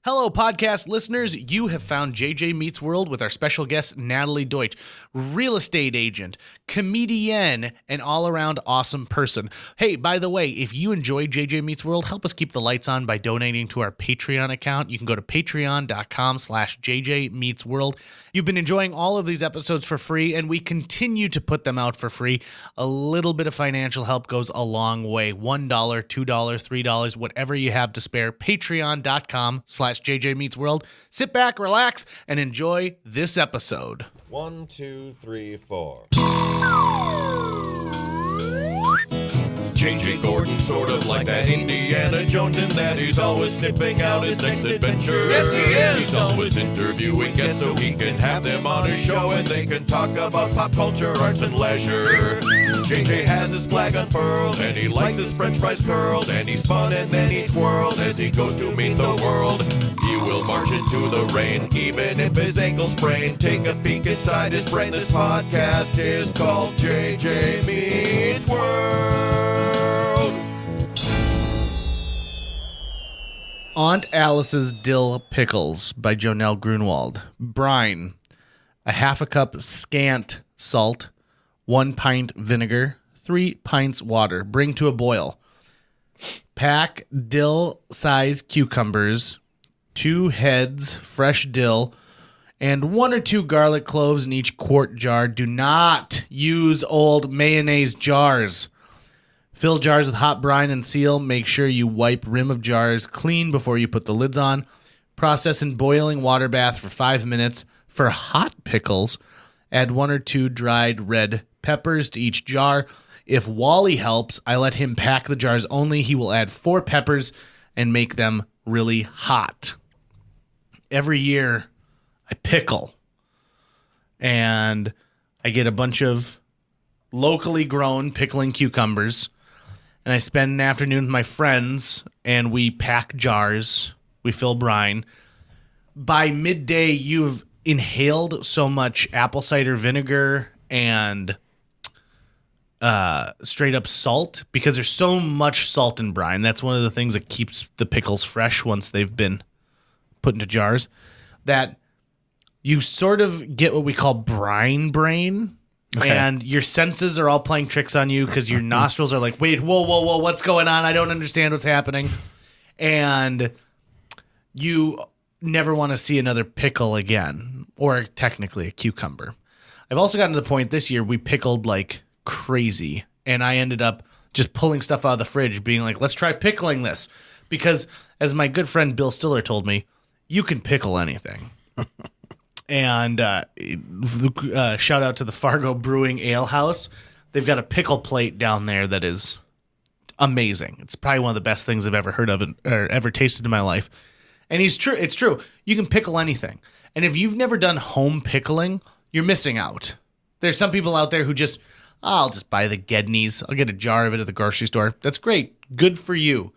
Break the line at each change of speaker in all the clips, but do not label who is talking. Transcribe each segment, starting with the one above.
Hello, podcast listeners. You have found JJ Meets World with our special guest, Natalie Deutsch, real estate agent, comedian, and all-around awesome person. Hey, by the way, if you enjoy JJ Meets World, help us keep the lights on by donating to our Patreon account. You can go to patreon.com/JJ Meets World. You've been enjoying all of these episodes for free, and we continue to put them out for free. A little bit of financial help goes a long way. $1, $2, $3, whatever you have to spare. Patreon.com/JJ Meets World. Sit back, relax, and enjoy this episode.
1, 2, 3, 4. JJ Gordon, sort of like that Indiana Jones, in that he's always sniffing out his next adventure. Yes, he is. He's always interviewing guests so he can have them on his show and they can talk about pop culture, arts, and leisure. JJ has his flag unfurled and he likes his french fries curled, and he's fun and then he twirls as he goes to meet the world. He will march into the rain even if his ankle sprained. Take a peek inside his brain. This podcast is called JJ Meets World.
Aunt Alice's Dill Pickles by Jonelle Grunwald. Brine, a half a cup scant salt, 1 pint vinegar, 3 pints water. Bring to a boil. Pack dill-size cucumbers, 2 heads fresh dill, and 1 or 2 garlic cloves in each quart jar. Do not use old mayonnaise jars. Fill jars with hot brine and seal. Make sure you wipe rim of jars clean before you put the lids on. Process in boiling water bath for 5 minutes. For hot pickles, add 1 or 2 dried red peppers to each jar. If Wally helps, I let him pack the jars only. He will add 4 peppers and make them really hot. Every year, I pickle. And I get a bunch of locally grown pickling cucumbers. And I spend an afternoon with my friends, and we pack jars. We fill brine. By midday, you've inhaled so much apple cider vinegar and straight up salt, because there's so much salt in brine. That's one of the things that keeps the pickles fresh once they've been put into jars, that you sort of get what we call brine brain. Okay. And your senses are all playing tricks on you because your nostrils are like, wait, whoa, what's going on? I don't understand what's happening. And you never want to see another pickle again, or technically a cucumber. I've also gotten to the point this year we pickled like crazy, and I ended up just pulling stuff out of the fridge, being like, let's try pickling this. Because as my good friend Bill Stiller told me, you can pickle anything. And shout out to the Fargo Brewing Ale House. They've got a pickle plate down there that is amazing. It's probably one of the best things I've ever heard of or ever tasted in my life. And it's true. You can pickle anything. And if you've never done home pickling, you're missing out. There's some people out there who just, I'll just buy the Gedney's. I'll get a jar of it at the grocery store. That's great. Good for you.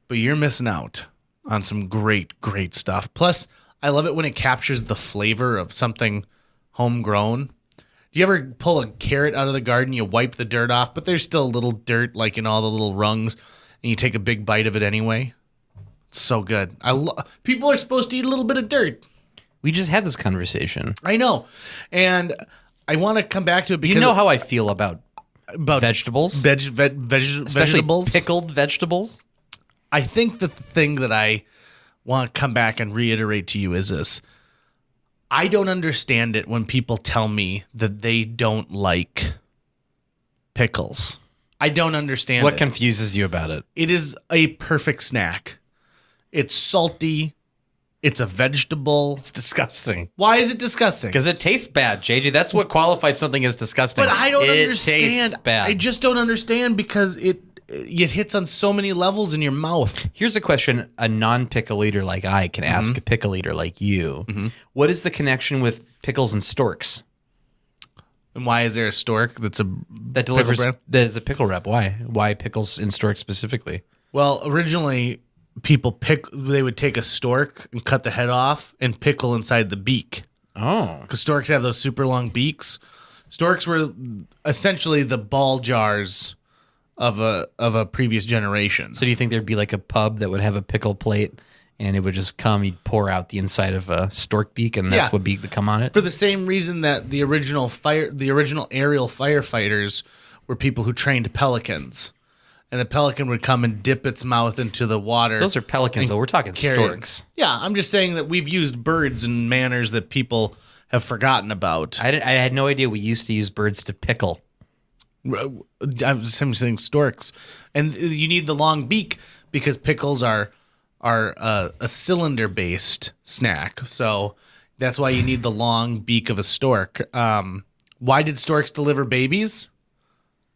But you're missing out on some great, great stuff. Plus, I love it when it captures the flavor of something homegrown. Do you ever pull a carrot out of the garden, you wipe the dirt off, but there's still a little dirt like in all the little rungs, and you take a big bite of it anyway? It's so good. People are supposed to eat a little bit of dirt.
We just had this conversation.
I know. And I want to come back to it because
you know how I feel about vegetables.
Especially
vegetables. Pickled vegetables.
I think that the thing that I want to come back and reiterate to you is this. I don't understand it when people tell me that they don't like pickles. I don't understand
What confuses you about it?
It is a perfect snack. It's salty. It's a vegetable.
It's disgusting.
Why is it disgusting?
Because it tastes bad, JJ. That's what qualifies something as disgusting.
But I don't understand.
It tastes bad.
I just don't understand because it hits on so many levels in your mouth.
Here's a question a non-pickle eater like I can ask a pickle eater like you. What is the connection with pickles and storks?
And why is there a stork that
delivers that is a pickle rep? Why pickles and storks specifically?
Well, originally they would take a stork and cut the head off and pickle inside the beak.
Oh.
Because storks have those super long beaks. Storks were essentially the ball jars of a previous generation.
So do you think there'd be like a pub that would have a pickle plate and it would just come. He'd pour out the inside of a stork beak, and that's what beak would come on it.
For the same reason that the original aerial firefighters were people who trained pelicans. And the pelican would come and dip its mouth into the water.
Those are pelicans, though. We're talking storks.
Yeah, I'm just saying that we've used birds in manners that people have forgotten about.
I had no idea we used to use birds to pickle.
I'm saying storks. And you need the long beak because pickles are a cylinder-based snack. So that's why you need the long beak of a stork. Why did storks deliver babies?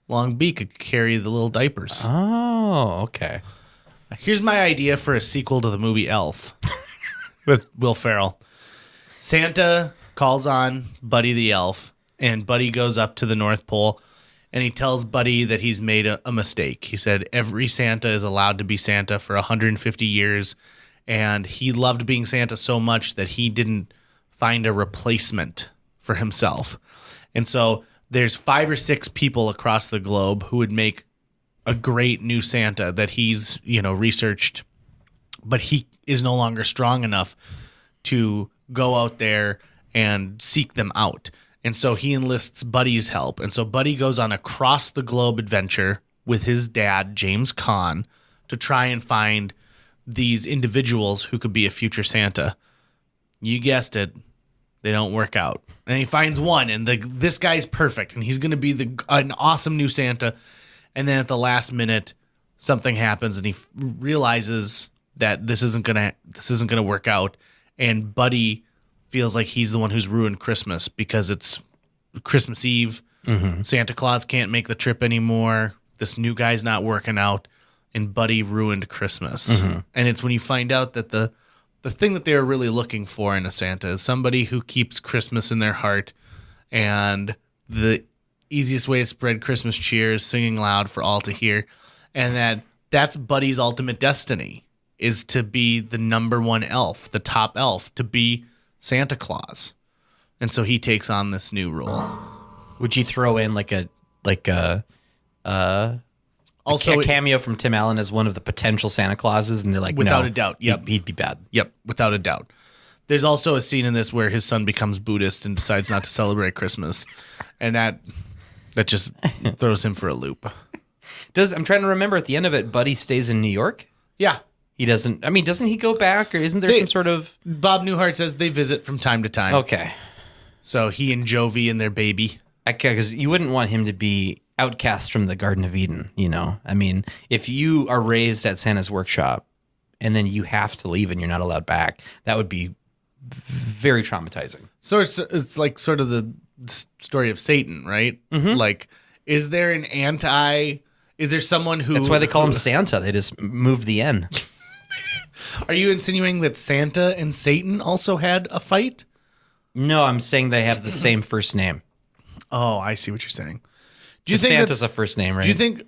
Long beak could carry the little diapers.
Oh, okay.
Here's my idea for a sequel to the movie Elf with Will Ferrell. Santa calls on Buddy the Elf, and Buddy goes up to the North Pole, and he tells Buddy that he's made a mistake. He said every Santa is allowed to be Santa for 150 years, and he loved being Santa so much that he didn't find a replacement for himself. And so there's 5 or 6 people across the globe who would make a great new Santa that he's, researched, but he is no longer strong enough to go out there and seek them out. And so he enlists Buddy's help. And so Buddy goes on a cross the globe adventure with his dad, James Caan, to try and find these individuals who could be a future Santa. You guessed it. They don't work out. And he finds one, and this guy's perfect, and he's going to be an awesome new Santa. And then at the last minute, something happens, and he realizes that this isn't gonna work out. And Buddy feels like he's the one who's ruined Christmas because it's Christmas Eve. Mm-hmm. Santa Claus can't make the trip anymore. This new guy's not working out, and Buddy ruined Christmas. Mm-hmm. And it's when you find out that the thing that they're really looking for in a Santa is somebody who keeps Christmas in their heart, and the easiest way to spread Christmas cheer is singing loud for all to hear, and that's Buddy's ultimate destiny, is to be the number one elf, the top elf, to be Santa Claus. And so he takes on this new role.
Would you throw in also a cameo from Tim Allen as one of the potential Santa Clauses, and they're like,
without
no,
a doubt, yep,
he'd be bad.
Yep, without a doubt. There's also a scene in this where his son becomes Buddhist and decides not to celebrate Christmas, and that just throws him for a loop.
I'm trying to remember at the end of it, Buddy stays in New York?
Yeah.
He doesn't. I mean, doesn't he go back, or isn't there some sort of?
Bob Newhart says they visit from time to time.
Okay.
So he and Jovi and their baby.
Because you wouldn't want him to be outcast from the Garden of Eden, I mean, if you are raised at Santa's workshop and then you have to leave and you're not allowed back, that would be very traumatizing.
So it's like sort of the story of Satan, right? Mm-hmm. Like, is there someone who...
That's why they call him Santa. They just moved the N.
Are you insinuating that Santa and Satan also had a fight?
No, I'm saying they have the same first name.
Oh, I see what you're saying. Do you
think
think
Santa's a first name, right?
Do you think?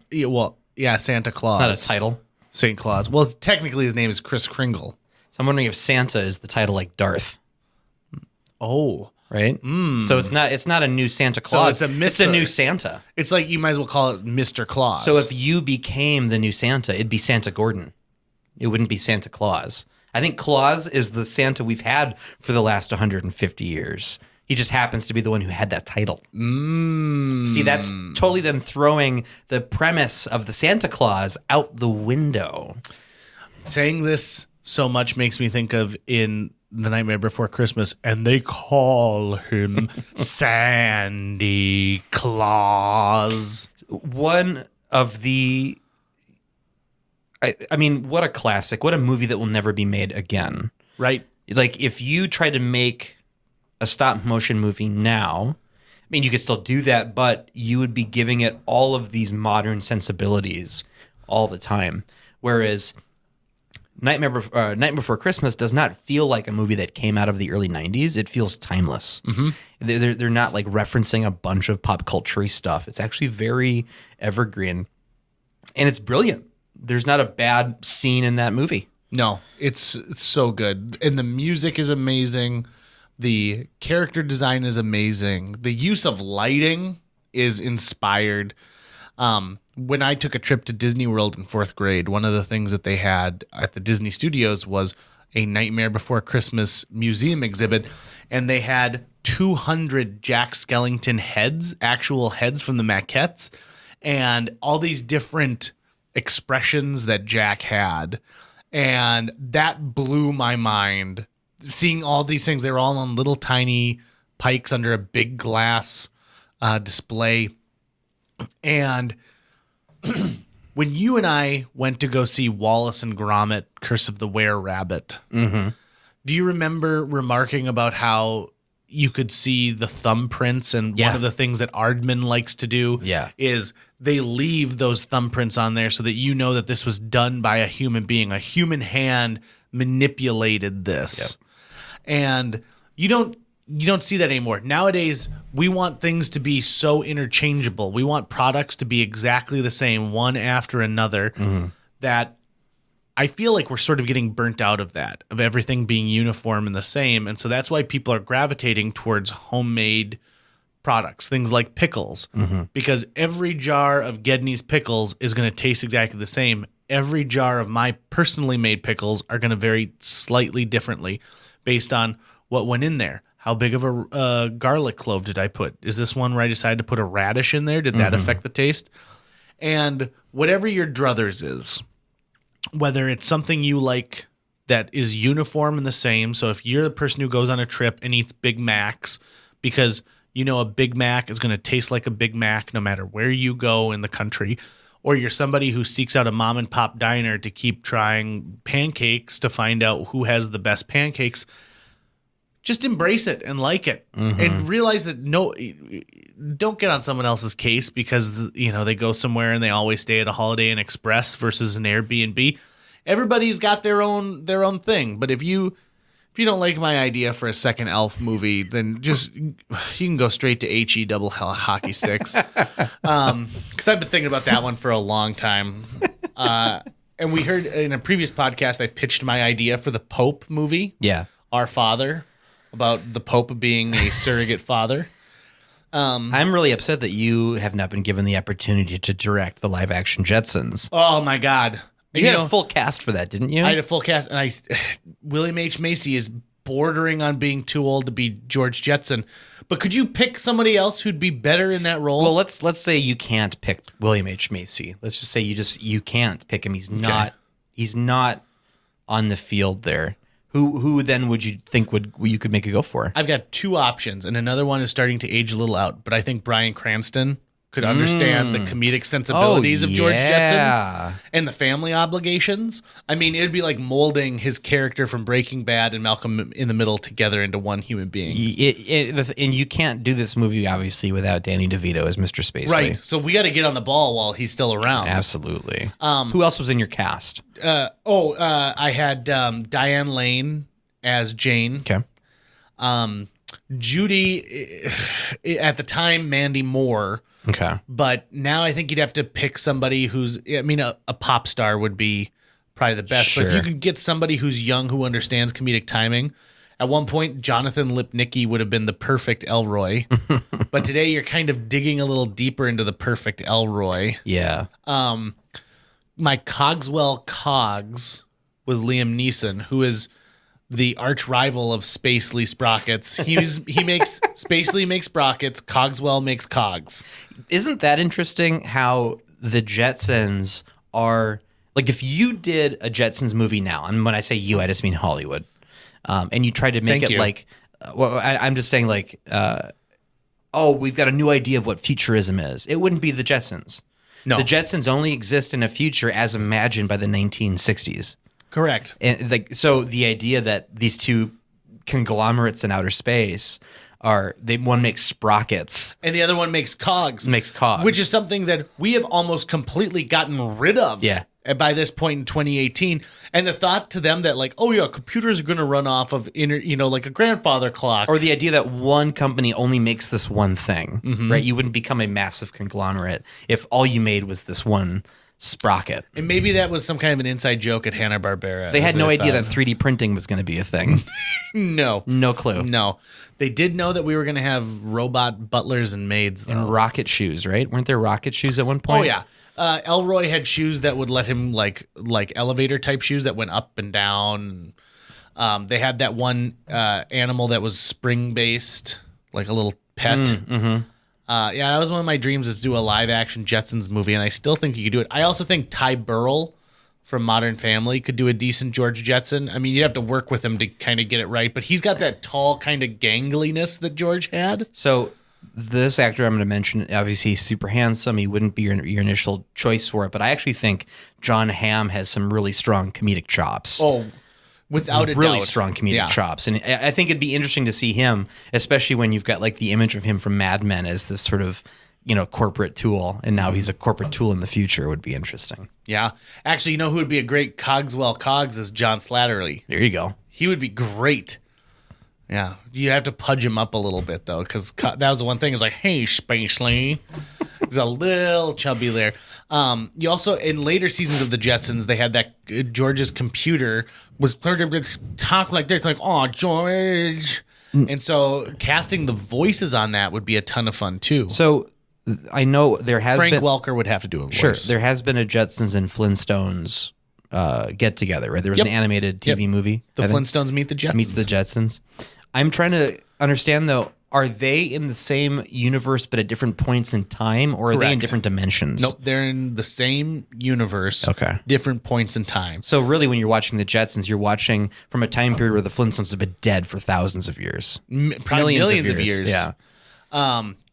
Yeah, Santa Claus.
It's not a title.
Saint Claus. Well, technically his name is Kris Kringle.
So I'm wondering if Santa is the title like Darth.
Oh,
right. So it's not a new Santa Claus.
So
it's a new Santa.
It's like you might as well call it Mr. Claus.
So if you became the new Santa, it'd be Santa Gordon. It wouldn't be Santa Claus. I think Claus is the Santa we've had for the last 150 years. He just happens to be the one who had that title. See, that's totally then throwing the premise of the Santa Claus out the window.
Saying this so much makes me think of in The Nightmare Before Christmas, and they call him Sandy Claus.
One of the... I mean, what a classic. What a movie that will never be made again.
Right.
Like, if you try to make a stop-motion movie now, I mean, you could still do that, but you would be giving it all of these modern sensibilities all the time. Whereas Night Before Christmas does not feel like a movie that came out of the early 90s. It feels timeless. Mm-hmm. They're not, like, referencing a bunch of pop culture-y stuff. It's actually very evergreen, and it's brilliant. There's not a bad scene in that movie.
No, it's so good. And the music is amazing. The character design is amazing. The use of lighting is inspired. When I took a trip to Disney World in 4th grade, one of the things that they had at the Disney Studios was a Nightmare Before Christmas museum exhibit, and they had 200 Jack Skellington heads, actual heads from the maquettes, and all these different expressions that Jack had. And that blew my mind. Seeing all these things, they were all on little tiny pikes under a big glass display. And when you and I went to go see Wallace and Gromit, Curse of the Were-Rabbit, do you remember remarking about how you could see the thumbprints? And one of the things that Aardman likes to do is they leave those thumbprints on there so that you know that this was done by a human being. A human hand manipulated this. And you don't see that anymore. Nowadays, we want things to be so interchangeable. We want products to be exactly the same, one after another, that I feel like we're sort of getting burnt out of that, of everything being uniform and the same. And so that's why people are gravitating towards homemade products, things like pickles, because every jar of Gedney's pickles is going to taste exactly the same. Every jar of my personally made pickles are going to vary slightly differently based on what went in there. How big of a garlic clove did I put? Is this one where I decided to put a radish in there? Did that affect the taste? And whatever your druthers is, whether it's something you like that is uniform and the same. So if you're the person who goes on a trip and eats Big Macs because you know a Big Mac is going to taste like a Big Mac no matter where you go in the country, or you're somebody who seeks out a mom and pop diner to keep trying pancakes to find out who has the best pancakes, just embrace it and like it and realize that don't get on someone else's case because, you know, they go somewhere and they always stay at a Holiday Inn Express versus an Airbnb. Everybody's got their own thing. But if you don't like my idea for a second Elf movie, then just you can go straight to HE double hockey sticks. Because I've been thinking about that one for a long time. And we heard in a previous podcast, I pitched my idea for the Pope movie. Yeah. Our Father, about the Pope being a surrogate father.
I'm really upset that you have not been given the opportunity to direct the live action Jetsons.
Oh my God.
You had a full cast for that, didn't you?
I had a full cast, and William H. Macy is bordering on being too old to be George Jetson. But could you pick somebody else who'd be better in that role?
Well, let's say you can't pick William H. Macy. Let's just say you can't pick him. He's not on the field there. Who then would you think you could make a go for?
I've got two options, and another one is starting to age a little out, but I think Bryan Cranston could understand the comedic sensibilities of George Jetson and the family obligations. I mean, it'd be like molding his character from Breaking Bad and Malcolm in the Middle together into one human being.
And you can't do this movie, obviously, without Danny DeVito as Mr. Spacely.
Right, so we got to get on the ball while he's still around.
Absolutely. Who else was in your cast?
I had Diane Lane as Jane.
Okay.
Judy, at the time, Mandy Moore.
Okay.
But now I think you'd have to pick somebody who's, I mean, a pop star would be probably the best.
Sure.
But if you could get somebody who's young who understands comedic timing, at one point, Jonathan Lipnicki would have been the perfect Elroy. But today you're kind of digging a little deeper into the perfect Elroy.
Yeah.
My Cogswell Cogs was Liam Neeson, who is the arch rival of Spacely Sprockets. He makes Spacely makes Sprockets, Cogswell makes Cogs.
Isn't that interesting how the Jetsons are like, if you did a Jetsons movie now, and when I say you, I just mean Hollywood, and you tried to make I'm just saying like, we've got a new idea of what futurism is. It wouldn't be the Jetsons. No. The Jetsons only exist in a future as imagined by the 1960s.
Correct.
And so the idea that these two conglomerates in outer space one makes sprockets
and the other one makes cogs, which is something that we have almost completely gotten rid of.
Yeah.
By this point in 2018, and the thought to them that like, oh yeah, computers are going to run off of like a grandfather clock,
or the idea that one company only makes this one thing, right? You wouldn't become a massive conglomerate if all you made was this one sprocket.
And maybe that was some kind of an inside joke at Hanna-Barbera.
They had no idea that 3D printing was going to be a thing.
No
clue.
No, they did know that we were going to have robot butlers and maids, though.
And rocket shoes, right? Weren't there rocket shoes at one point?
Oh yeah. Elroy had shoes that would let him like elevator type shoes that went up and down. They had that one animal that was spring-based, like a little pet.
Mm-hmm.
Yeah, that was one of my dreams, is to do a live-action Jetsons movie, and I still think you could do it. I also think Ty Burrell from Modern Family could do a decent George Jetson. I mean, you'd have to work with him to kind of get it right, but he's got that tall kind of gangliness that George had.
So this actor I'm going to mention, obviously he's super handsome. He wouldn't be your initial choice for it, but I actually think John Hamm has some really strong comedic chops.
Oh, without a
really
doubt.
strong comedic chops. And I think it'd be interesting to see him, especially when you've got like the image of him from Mad Men as this sort of, corporate tool, and now he's a corporate tool in the future. Would be interesting.
Yeah. Actually, who would be a great Cogswell Cogs is John Slattery.
There you go.
He would be great. Yeah. You have to pudge him up a little bit, though, because that was the one thing. Is like, hey, Spacely. He's a little chubby there. You also, in later seasons of the Jetsons, they had that George's computer was starting to talk like this, like, oh, George. And so casting the voices on that would be a ton of fun, too.
So I know there has
Frank
been...
Welker would have to do a voice.
Sure. There has been a Jetsons and Flintstones get-together, right? There was an animated TV movie.
The Flintstones Meet the Jetsons.
Meets the Jetsons. I'm trying to understand, though, are they in the same universe but at different points in time, or are they in different dimensions?
Nope, they're in the same universe, different points in time.
So really, when you're watching the Jetsons, you're watching from a time period where the Flintstones have been dead for thousands of years.
Probably millions of years.
Yeah.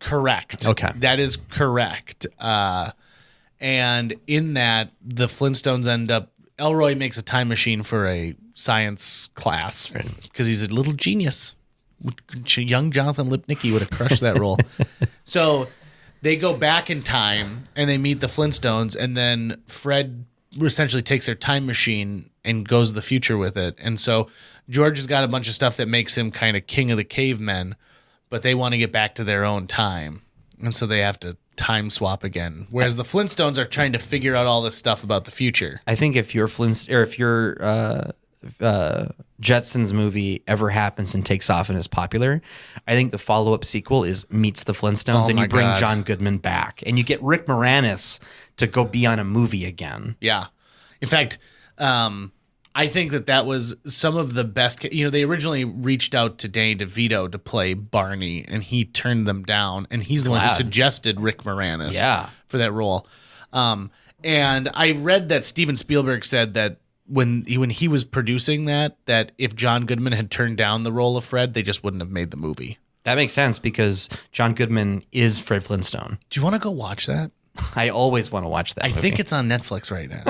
Correct.
Okay.
That is correct. And in that, the Flintstones end up... Elroy makes a time machine for a science class because he's a little genius. Young Jonathan Lipnicki would have crushed that role. So they go back in time and they meet the Flintstones, and then Fred essentially takes their time machine and goes to the future with it. And so George has got a bunch of stuff that makes him kind of king of the cavemen, but they want to get back to their own time. And so they have to time swap again. Whereas the Flintstones are trying to figure out all this stuff about the future.
I think if your Jetsons movie ever happens and takes off and is popular, I think the follow-up sequel is Meets the Flintstones, and you bring John Goodman back, and you get Rick Moranis to go be on a movie again.
Yeah. In fact, I think that was some of the best. They originally reached out to Danny DeVito to play Barney, and he turned them down. And he's the one who suggested Rick Moranis for that role. And I read that Steven Spielberg said that when he was producing that if John Goodman had turned down the role of Fred, they just wouldn't have made the movie.
That makes sense because John Goodman is Fred Flintstone.
Do you want to go watch that?
I always want to watch that movie.
I think it's on Netflix right now.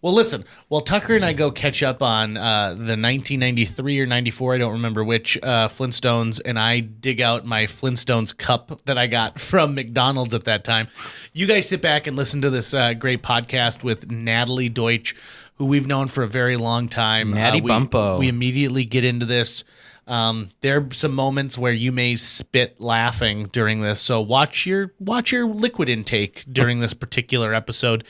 Well, listen, while Tucker and I go catch up on the 1993 or 94, I don't remember which, Flintstones, and I dig out my Flintstones cup that I got from McDonald's at that time, you guys sit back and listen to this great podcast with Natalie Deutsch, who we've known for a very long time.
Natty Bumpo.
We immediately get into this. There are some moments where you may spit laughing during this, so watch your liquid intake during this particular episode.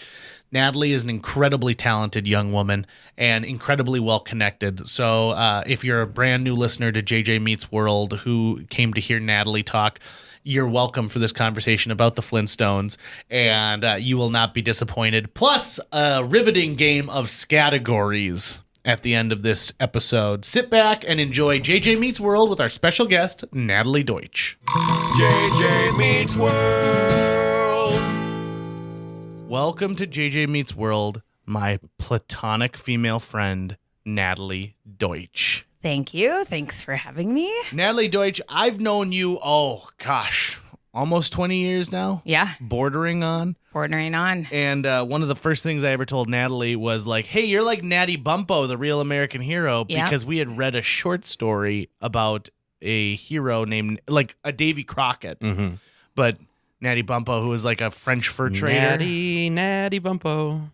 Natalie is an incredibly talented young woman and incredibly well connected. So if you're a brand new listener to JJ Meets World who came to hear Natalie talk, you're welcome for this conversation about the Flintstones, and you will not be disappointed. Plus, a riveting game of Scattegories at the end of this episode. Sit back and enjoy JJ Meets World with our special guest, Natalie Deutsch.
JJ Meets World.
Welcome to JJ Meets World, my platonic female friend, Natalie Deutsch.
Thank you. Thanks for having me.
Natalie Deutsch, I've known you, almost 20 years now.
Yeah.
Bordering on.
And
one of the first things I ever told Natalie was like, hey, you're like Natty Bumpo, the real American hero, because we had read a short story about a hero named, like, a Davy Crockett. Mm-hmm. But Natty Bumpo, who was like a French fur trader.
Natty Bumpo.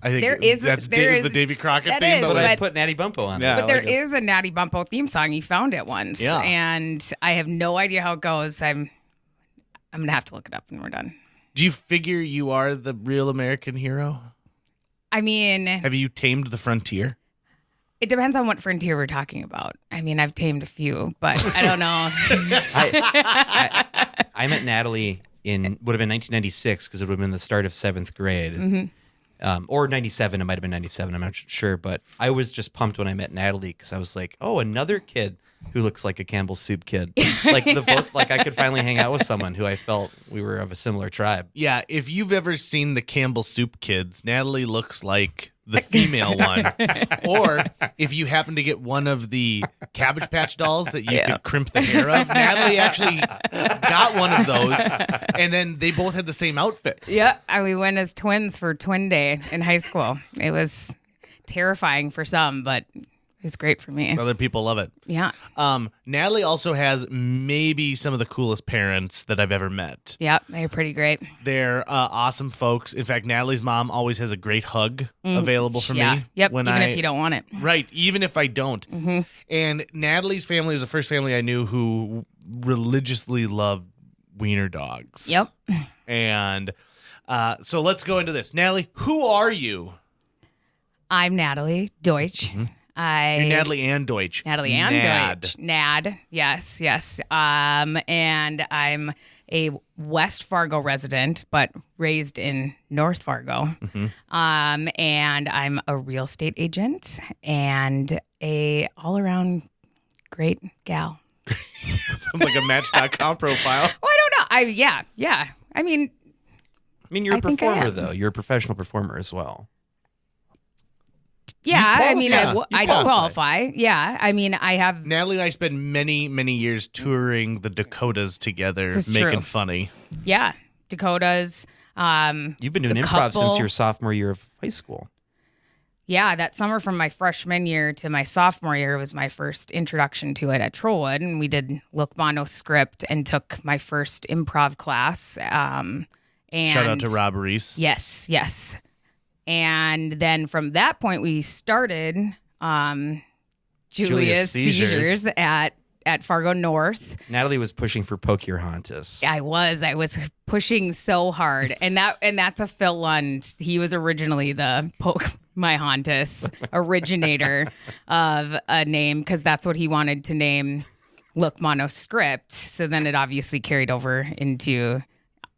I think that's the Davy Crockett theme.
But I put Natty Bumpo on there.
But there is a Natty Bumpo theme song. You found it once.
Yeah.
And I have no idea how it goes. I'm going to have to look it up when we're done.
Do you figure you are the real American hero?
I mean...
Have you tamed the frontier?
It depends on what frontier we're talking about. I mean, I've tamed a few, but I don't know.
I met Natalie would have been 1996 because it would have been the start of 7th grade. Mm-hmm. or 97. It might have been 97. I'm not sure. But I was just pumped when I met Natalie because I was like, oh, another kid who looks like a Campbell Soup kid. Like both, like I could finally hang out with someone who I felt we were of a similar tribe.
Yeah, if you've ever seen the Campbell Soup kids, Natalie looks like the female one. Or if you happen to get one of the Cabbage Patch dolls that you could crimp the hair of, Natalie actually got one of those, and then they both had the same outfit.
Yeah, we went as twins for Twin Day in high school. It was terrifying for some, but it was great for me.
Other people love it.
Yeah.
Natalie also has maybe some of the coolest parents that I've ever met.
Yeah, they're pretty great.
They're awesome folks. In fact, Natalie's mom always has a great hug available for me.
Yep, even if you don't want it.
Right, even if I don't. Mm-hmm. And Natalie's family was the first family I knew who religiously loved wiener dogs.
Yep.
And so let's go into this. Natalie, who are you?
I'm Natalie Deutsch.
Mm-hmm. You're Natalie Ann Deutsch.
Natalie Ann Deutsch. Nad. Yes. And I'm a West Fargo resident, but raised in North Fargo. Mm-hmm. And I'm a real estate agent and a all-around great gal.
Sounds like a Match.com profile.
Well, I don't know. Yeah. I mean,
you're a performer, though. You're a professional performer as well.
Yeah, I qualify. Yeah, I mean, I have.
Natalie and I spent many, many years touring the Dakotas together, making funny.
Yeah, Dakotas.
You've been doing improv since your sophomore year of high school.
Yeah, that summer from my freshman year to my sophomore year was my first introduction to it at Trollwood, and we did Look Mono script and took my first improv class. And
shout out to Rob Reese.
Yes. And then from that point, we started Julius Seizures at Fargo North.
Natalie was pushing for Poke Your Hauntus.
I was pushing so hard, and that's a Phil Lund. He was originally the Poke My Hauntus originator of a name because that's what he wanted to name Look Mono script. So then it obviously carried over into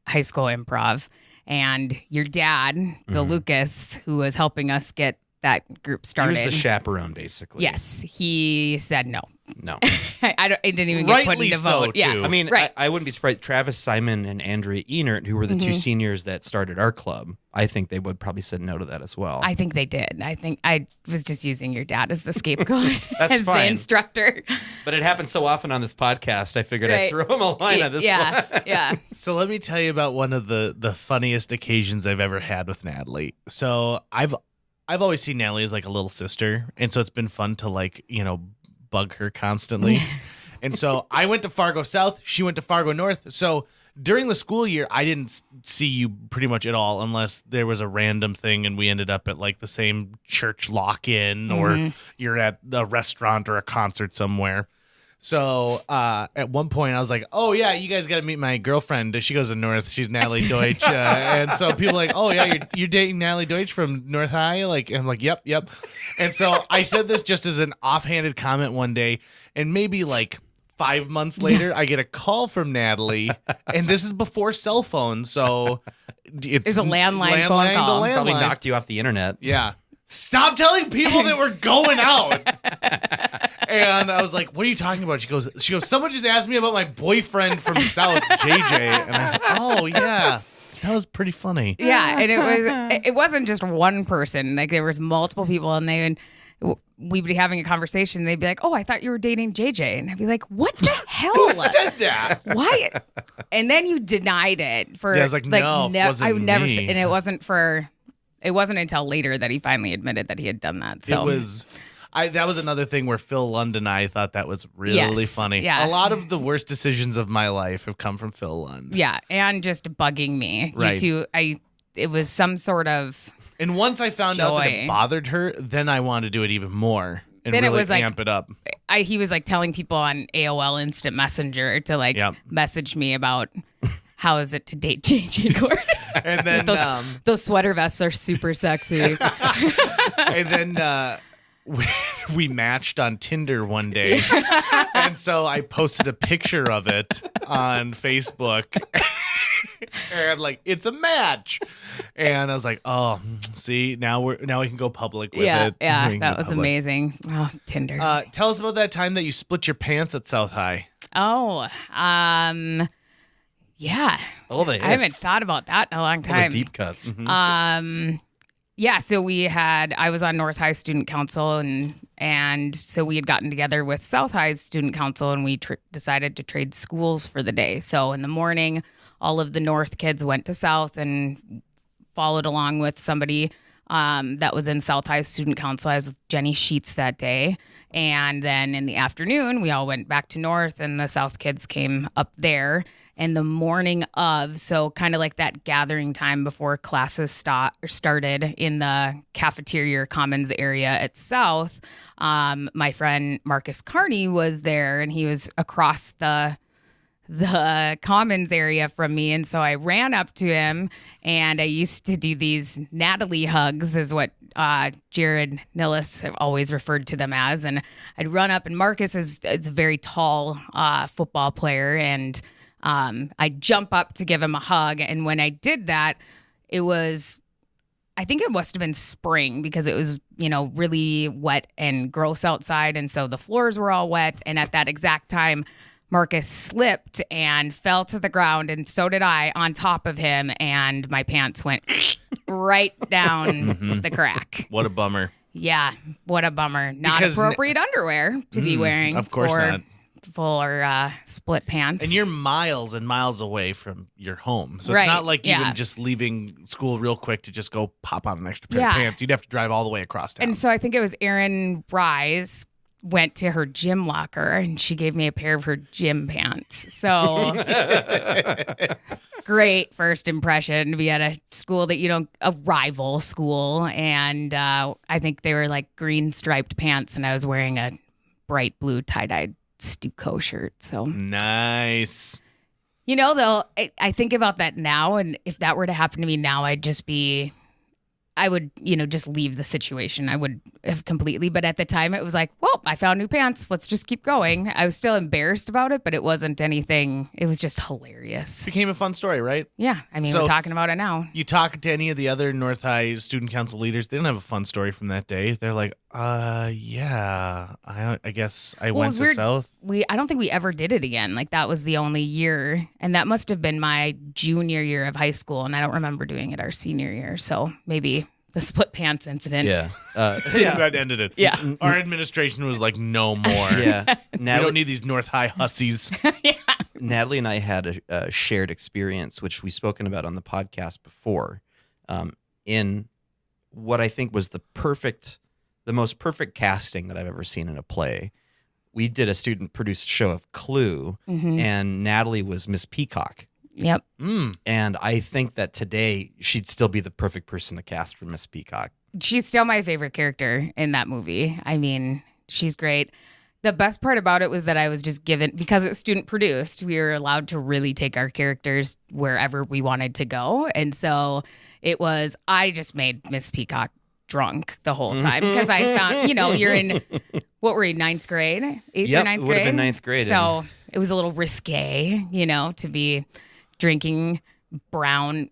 high school improv. And your dad, Bill Lucas, who was helping us get that group started.
He was the chaperone, basically.
Yes. He said no.
No.
I didn't even get put into vote.
Too.
Yeah.
I mean, right. I wouldn't be surprised. Travis Simon and Andrea Enert, who were the two seniors that started our club, I think they would probably said no to that as well.
I think they did. I think I was just using your dad as the scapegoat.
That's
as
fine.
The instructor.
But it happens so often on this podcast, I figured I'd throw him a line on this one.
Yeah.
So let me tell you about one of the funniest occasions I've ever had with Natalie. So I've always seen Natalie as like a little sister, and so it's been fun to bug her constantly. And so I went to Fargo South, she went to Fargo North. So during the school year, I didn't see you pretty much at all unless there was a random thing and we ended up at like the same church lock-in or you're at a restaurant or a concert somewhere. So at one point I was like, oh yeah, you guys got to meet my girlfriend. She goes to North. She's Natalie Deutsch. And so people are like, oh yeah, you're dating Natalie Deutsch from North High? And I'm like, yep. And so I said this just as an offhanded comment one day, and maybe like 5 months later, I get a call from Natalie, and this is before cell phones, so it's
a landline phone call.
Probably knocked you off the internet.
Yeah. Stop telling people that we're going out. And I was like, what are you talking about? She goes, someone just asked me about my boyfriend from South, JJ. And I was like, oh, yeah. That was pretty funny.
Yeah, and it wasn't just one person. Like there was multiple people, and we'd be having a conversation. They'd be like, "Oh, I thought you were dating JJ," and I'd be like, "What the hell?
Who said that?
Why?" And then you denied it for.
Yeah, I was like, no, wasn't
I would never.
me.
And it wasn't until later that he finally admitted that he had done that. So
that was another thing where Phil Lund and I thought that was really funny.
Yeah.
A lot of the worst decisions of my life have come from Phil Lund.
Yeah, and just bugging me.
Right.
It was some sort of.
And once I found out that it bothered her, then I wanted to do it even more and
then
really
it was
amp it up.
He was like telling people on AOL Instant Messenger to message me about how is it to date JJ Gordon.
And then
those sweater vests are super sexy.
And then we matched on Tinder one day. And so I posted a picture of it on Facebook. And like, it's a match. And I was like, oh, see, now we can go public with
Yeah,
it.
yeah,
We can
that
go
was
public.
amazing. Oh, Tinder.
Tell us about that time that you split your pants at South High.
Oh, yeah.
All the
I haven't
hits.
thought about that in a long
All the
time.
deep cuts.
Yeah, so I was on North High Student Council, and so we had gotten together with South High's Student Council, and we decided to trade schools for the day. So in the morning, all of the North kids went to South and followed along with somebody that was in South High Student Council. I was with Jenny Sheets that day. And then in the afternoon, we all went back to North, and the South kids came up there. And the morning of, so kind of like that gathering time before classes started in the cafeteria or commons area at South, my friend Marcus Carney was there, and he was across the commons area from me. And so I ran up to him, and I used to do these Natalie hugs, is what Jared Nillis always referred to them as. And I'd run up, and Marcus is a very tall football player, and I'd jump up to give him a hug. And when I did that, I think it must have been spring, because it was, really wet and gross outside. And so the floors were all wet. And at that exact time, Marcus slipped and fell to the ground, and so did I on top of him, and my pants went right down the crack.
What a bummer.
Yeah, what a bummer. Not
Because
appropriate underwear to be wearing.
Of course
for
not.
Full or split pants.
And you're miles and miles away from your home. So
Right,
it's not like
yeah.
even just leaving school real quick to just go pop on an extra pair of
Yeah.
pants. You'd have to drive all the way across town.
And so I think it was Erin Rise went to her gym locker, and she gave me a pair of her gym pants. So great first impression to be at a school that a rival school. And I think they were like green striped pants, and I was wearing a bright blue tie-dyed Stuco shirt. So
Nice.
though, I think about that now, and if that were to happen to me now, I would, just leave the situation. I would have completely. But at the time, it was like, well, I found new pants. Let's just keep going. I was still embarrassed about it, but it wasn't anything. It was just hilarious.
Became a fun story, right?
Yeah. I mean,
So-
we're talking about it now.
You talk to any of the other North High Student Council leaders, they don't have a fun story from that day. They're like, yeah, I guess I
Well, it
went
was
to
weird.
South.
I don't think we ever did it again. Like, that was the only year. And that must have been my junior year of high school. And I don't remember doing it our senior year. So maybe the split pants incident.
Yeah.
That ended it.
Yeah.
Our administration was like, no more.
Yeah.
We don't need these North High hussies.
Natalie and I had a shared experience, which we've spoken about on the podcast before, in what I think was the most perfect casting that I've ever seen in a play. We did a student-produced show of Clue, and Natalie was Miss Peacock.
Yep.
And I think that today she'd still be the perfect person to cast for Miss Peacock.
She's still my favorite character in that movie. I mean, she's great. The best part about it was that I was just given, because it was student produced, we were allowed to really take our characters wherever we wanted to go. And so I just made Miss Peacock drunk the whole time, because I found, you're in, what were you, ninth grade? Eighth or ninth grade?
It would have been ninth grade.
So it was a little risque, to be drinking brown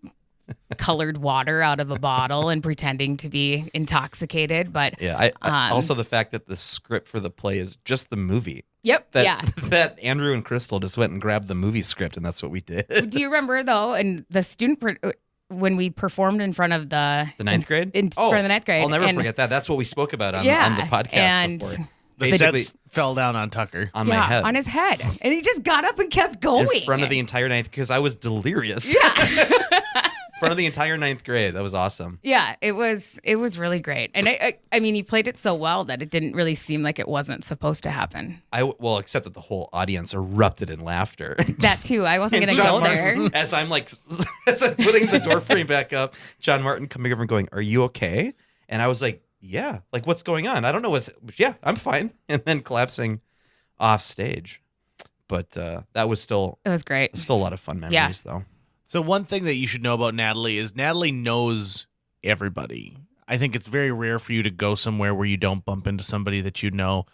colored water out of a bottle and pretending to be intoxicated. But
yeah, I also the fact that the script for the play is just the movie.
Yep.
That Andrew and Crystal just went and grabbed the movie script, and that's what we did.
Do you remember though? And the when we performed in front of the
ninth grade?
in front of the ninth grade,
I'll never forget that. That's what we spoke about on the podcast before.
The
Basically,
sets fell down on Tucker.
on my head.
on his head, and he just got up and kept going
in front of the entire ninth, because I was delirious.
Yeah.
In front of the entire ninth grade. That was awesome.
Yeah, it was really great. And I mean, he played it so well that it didn't really seem like it wasn't supposed to happen.
Well, except that the whole audience erupted in laughter.
That too. I wasn't
And
going to go
John Martin,
there.
as I'm putting the door frame back up, John Martin coming over and going, "Are you okay?" And I was like, "Yeah." Like, what's going on? I don't know yeah, I'm fine. And then collapsing off stage. But that was still
It was great.
a lot of fun memories, though.
So one thing that you should know about Natalie is Natalie knows everybody. I think it's very rare for you to go somewhere where you don't bump into somebody that you know.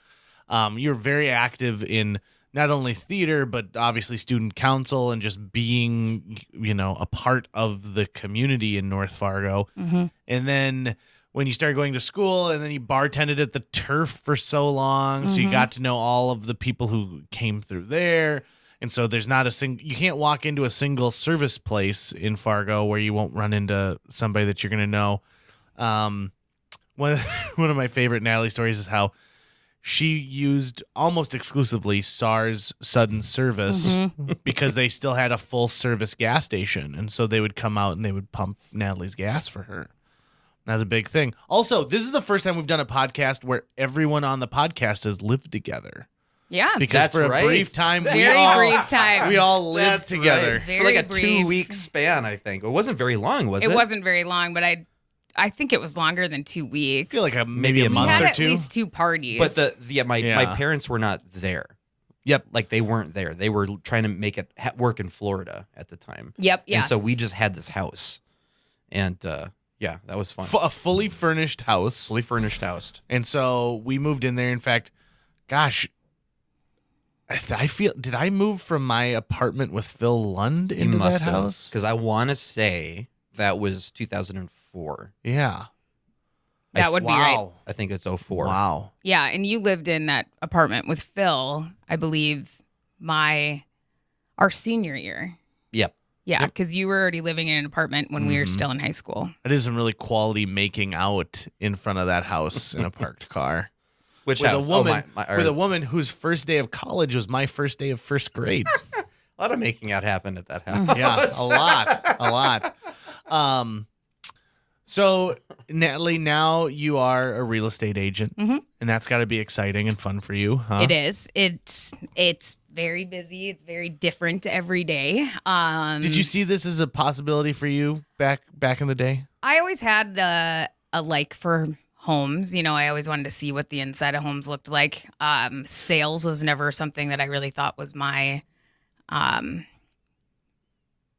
You're very active in not only theater, but obviously student council and just being, a part of the community in North Fargo.
Mm-hmm.
And then when you started going to school, and then you bartended at the Turf for so long, so you got to know all of the people who came through there. And so there's not you can't walk into a single service place in Fargo where you won't run into somebody that you're going to know. One of my favorite Natalie stories is how she used almost exclusively SARS sudden service because they still had a full service gas station. And so they would come out and they would pump Natalie's gas for her. That was a big thing. Also, this is the first time we've done a podcast where everyone on the podcast has lived together.
Yeah.
Because
That's
for a
right.
brief time,
Very brief time.
we all lived together.
Right.
Very
For like a
brief.
2-week span, I think. It wasn't very long, was it?
It wasn't very long, but I think it was longer than 2 weeks.
I feel like maybe
Maybe
a
a
we
month
had
or
at
two.
least 2 parties.
But my parents were not there.
Yep.
Like they weren't there. They were trying to make it work in Florida at the time.
Yep. Yeah.
And so we just had this house. And yeah, that was fun.
A fully furnished house.
Fully furnished house.
And so we moved in there. In fact, gosh, I feel, did I move from my apartment with Phil Lund into that house?
Because I want to say that was 2004.
Yeah.
That would be right.
Wow.
I think it's 04.
Wow.
Yeah, and you lived in that apartment with Phil, I believe, our senior year.
Yep.
Yeah, because you were already living in an apartment when we were still in high school.
I did some really quality making out in front of that house in a parked car.
Which
With
house?
a woman,
or-
with a woman whose first day of college was my first day of first grade.
a lot of making out happened at that house.
Yeah, a lot. So Natalie, now you are a real estate agent, and that's got to be exciting and fun for you, huh?
It is. It's very busy. It's very different every day.
Did you see this as a possibility for you back in the day?
I always had a like for homes. I always wanted to see what the inside of homes looked like. Sales was never something that I really thought was my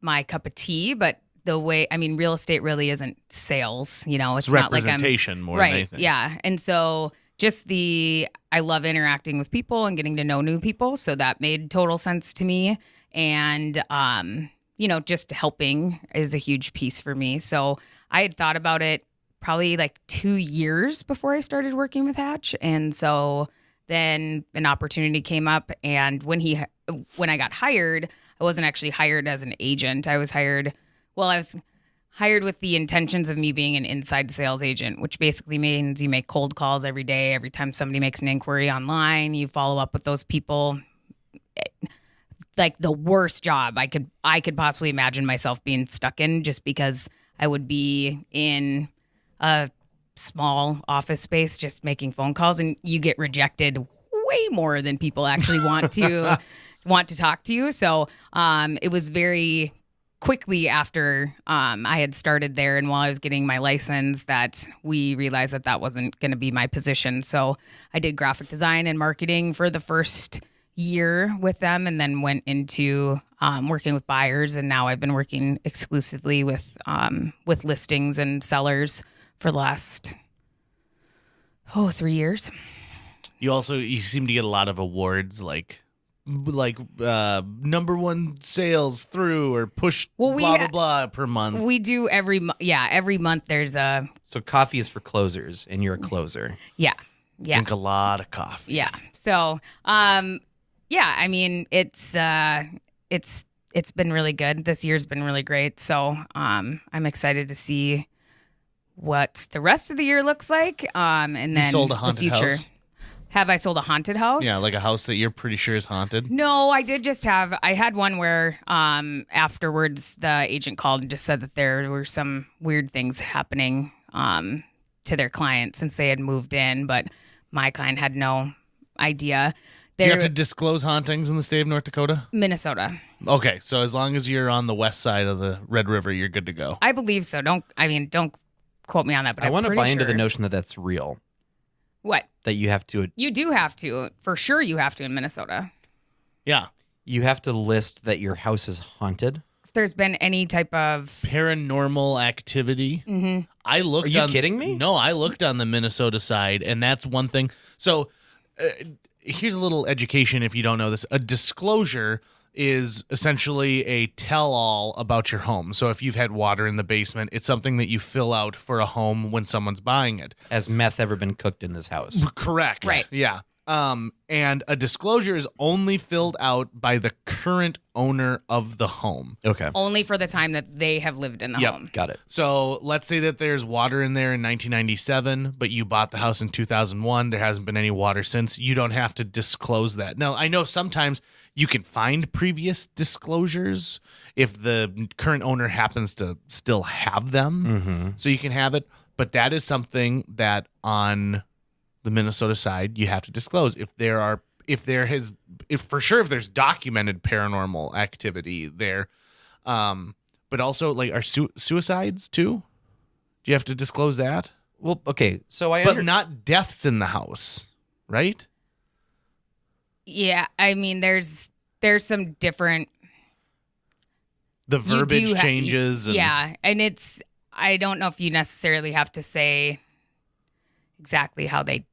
my cup of tea, but real estate really isn't sales, it's not like I'm
representation more
right.
than anything.
Yeah. And so just I love interacting with people and getting to know new people. So that made total sense to me. And, just helping is a huge piece for me. So I had thought about it probably like 2 years before I started working with Hatch. And so then an opportunity came up, and when I got hired, I wasn't actually hired as an agent. I was hired with the intentions of me being an inside sales agent, which basically means you make cold calls every day. Every time somebody makes an inquiry online, you follow up with those people. Like the worst job I could possibly imagine myself being stuck in, just because I would be in a small office space just making phone calls, and you get rejected way more than people actually want to talk to you. So it was very quickly after I had started there, and while I was getting my license, that we realized that wasn't going to be my position. So I did graphic design and marketing for the first year with them, and then went into working with buyers, and now I've been working exclusively with listings and sellers for the last 3 years.
You seem to get a lot of awards like number one sales through or push blah blah per month.
We do every month there's a
So coffee is for closers, and you're a closer.
yeah.
Drink a lot of coffee.
Yeah. So it's been really good. This year's been really great. So I'm excited to see what the rest of the year looks like. And then
You sold a haunted
the future.
house?
Have I sold a haunted house?
Yeah, like a house that you're pretty sure is haunted.
No, I had one where afterwards the agent called and just said that there were some weird things happening to their client since they had moved in, but my client had no idea.
Do you have to disclose hauntings in the state of North Dakota?
Minnesota.
Okay, so as long as you're on the west side of the Red River, you're good to go.
I believe so. Don't quote me on that, but
I
I'm
want to
pretty
buy into the
sure.
notion that that's real.
What?
That you have to
You do have to. For sure you have to in Minnesota.
Yeah.
you have to list that your house is haunted.
If there's been any type of
Paranormal activity.
Mhm.
I looked.
Are you kidding me?
No, I looked on the Minnesota side, and that's one thing. So, here's a little education if you don't know this. A disclosure is essentially a tell-all about your home. So if you've had water in the basement, it's something that you fill out for a home when someone's buying it.
Has meth ever been cooked in this house?
Correct.
Right.
Yeah. And a disclosure is only filled out by the current owner of the home.
Okay.
Only for the time that they have lived in the
Yep.
home.
Got it.
So let's say that there's water in there in 1997, but you bought the house in 2001. There hasn't been any water since. You don't have to disclose that. Now, I know sometimes you can find previous disclosures if the current owner happens to still have them. So you can have it. But that is something that on the Minnesota side, you have to disclose if there's documented paranormal activity there. But also, like, are suicides too? Do you have to disclose that?
Well, okay. So
But not deaths in the house, right?
Yeah, I mean, there's some different.
The
you do
verbiage changes. And
yeah, and I don't know if you necessarily have to say exactly how they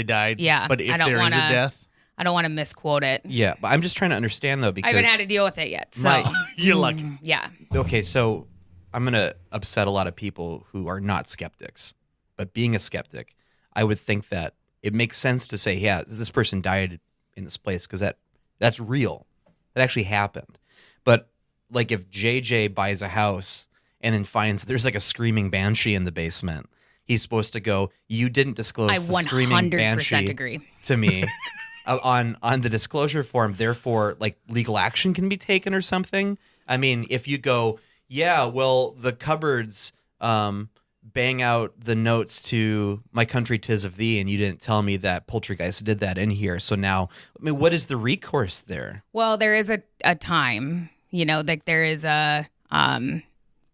died.
Yeah,
But if
I don't
there is a
wanna-
death,
I don't want to misquote it.
yeah, but I'm just trying to understand though
I
because
haven't had to deal with it yet. So
you're lucky.
yeah.
okay, so I'm gonna upset a lot of people who are not skeptics, but being a skeptic, I would think that it makes sense to say, yeah, this person died in this place because that's real. That actually happened. But like if JJ buys a house and then finds there's like a screaming banshee in the basement, he's supposed to go, you didn't disclose
I
the screaming
100%
banshee
agree.
to me on the disclosure form. Therefore, like legal action can be taken or something. I mean, if you go, yeah, well, the cupboards bang out the notes to My Country 'Tis of Thee, and you didn't tell me that Poltergeist did that in here. So now, I mean, what is the recourse there?
Well, there is a time, like there is a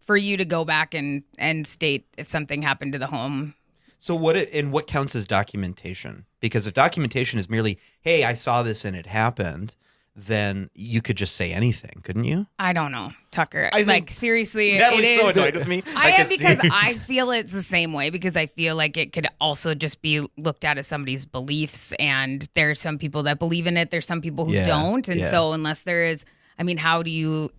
for you to go back and state if something happened to the home.
So what counts as documentation? Because if documentation is merely, hey, I saw this and it happened, then you could just say anything, couldn't you?
I don't know, Tucker.
I think
Like seriously,
Natalie's
it is.
so annoyed with me.
I am
could see-
because I feel it's the same way because I feel like it could also just be looked at as somebody's beliefs, and there's some people that believe in it. There's some people who
Yeah,
don't, and
yeah.
so unless there is, I mean, how do you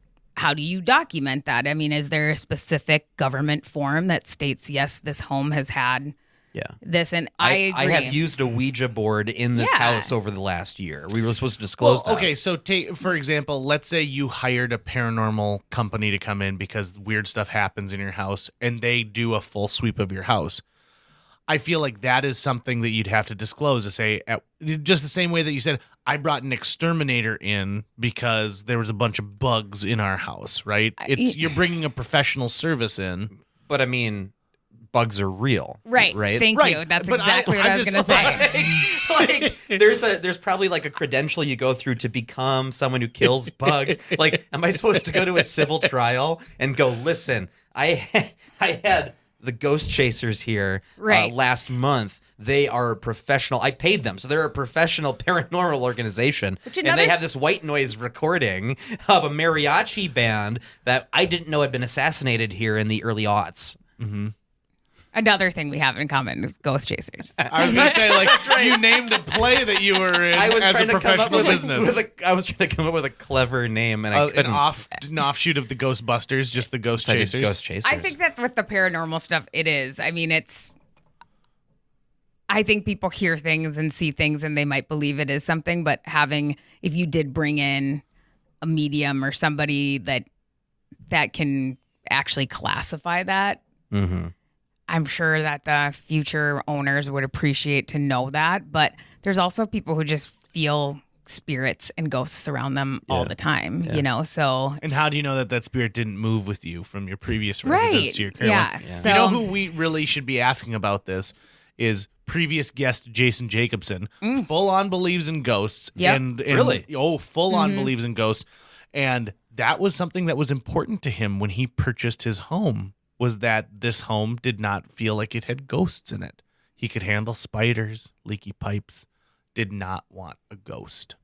document that? I mean, is there a specific government form that states yes, this home has had
Yeah.
this? And I agree.
have used a Ouija board in this
Yeah.
house over the last year. We were supposed to disclose that.
Okay, so take for example, let's say you hired a paranormal company to come in because weird stuff happens in your house, and they do a full sweep of your house. I feel like that is something that you'd have to disclose to say, just the same way that you said, I brought an exterminator in because there was a bunch of bugs in our house, right? You're bringing a professional service in.
But I mean, bugs are real.
Right.
Right.
Thank
Right.
you. That's
But
exactly what
I'm
I was
just-
going to say.
Like there's probably like a credential you go through to become someone who kills bugs. Like, am I supposed to go to a civil trial and go, listen, I had the ghost chasers here
Right.
last month. They are professional. I paid them. So they're a professional paranormal organization. And they have this white noise recording of a mariachi band that I didn't know had been assassinated here in the early aughts.
Another thing we have in common is ghost chasers.
I was going to say, like, you named a play that you were in
I was
as a
trying to come up
professional
with
business.
I was trying to come up with a clever name, and I
An
couldn't.
offshoot of the Ghostbusters, just the Ghost
So I did
Chasers.
Ghost Chasers.
I think that with the paranormal stuff, it is. I mean, I think people hear things and see things and they might believe it is something, but if you did bring in a medium or somebody that can actually classify that, I'm sure that the future owners would appreciate to know that. But there's also people who just feel spirits and ghosts around them all the time, so.
And how do you know that spirit didn't move with you from your previous
Right.
residence to your current
Yeah.
one?
So,
You know who we really should be asking about this is previous guest Jason Jacobson. Full on believes in ghosts.
Yep.
And
Really?
Full on believes in ghosts. And that was something that was important to him when he purchased his home, was that this home did not feel like it had ghosts in it. He could handle spiders, leaky pipes, did not want a ghost.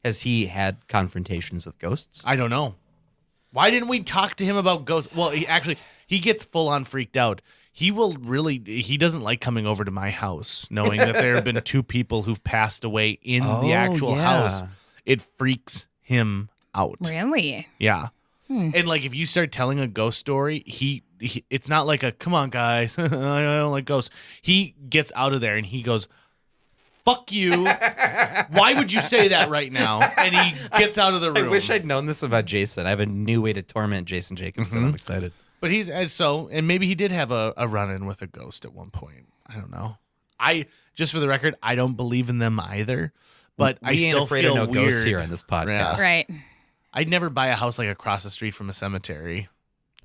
Has he had confrontations with ghosts?
I don't know. Why didn't we talk to him about ghosts? Well, he gets full on freaked out. he doesn't like coming over to my house knowing that there have been 2 people who've passed away in the actual house. It freaks him out.
Really?
Yeah. And like if you start telling a ghost story, he it's not like a come on guys, I don't like ghosts. He gets out of there and he goes, "Fuck you. Why would you say that right now?" And he gets out of the room.
I wish I'd known this about Jason. I have a new way to torment Jason Jacobson. I'm excited.
But and maybe he did have a run-in with a ghost at one point. I don't know. Just for the record, I don't believe in them either. But I still
afraid
feel
of no
weird
ghosts here on this podcast.
Yeah.
Right.
I'd never buy a house like across the street from a cemetery.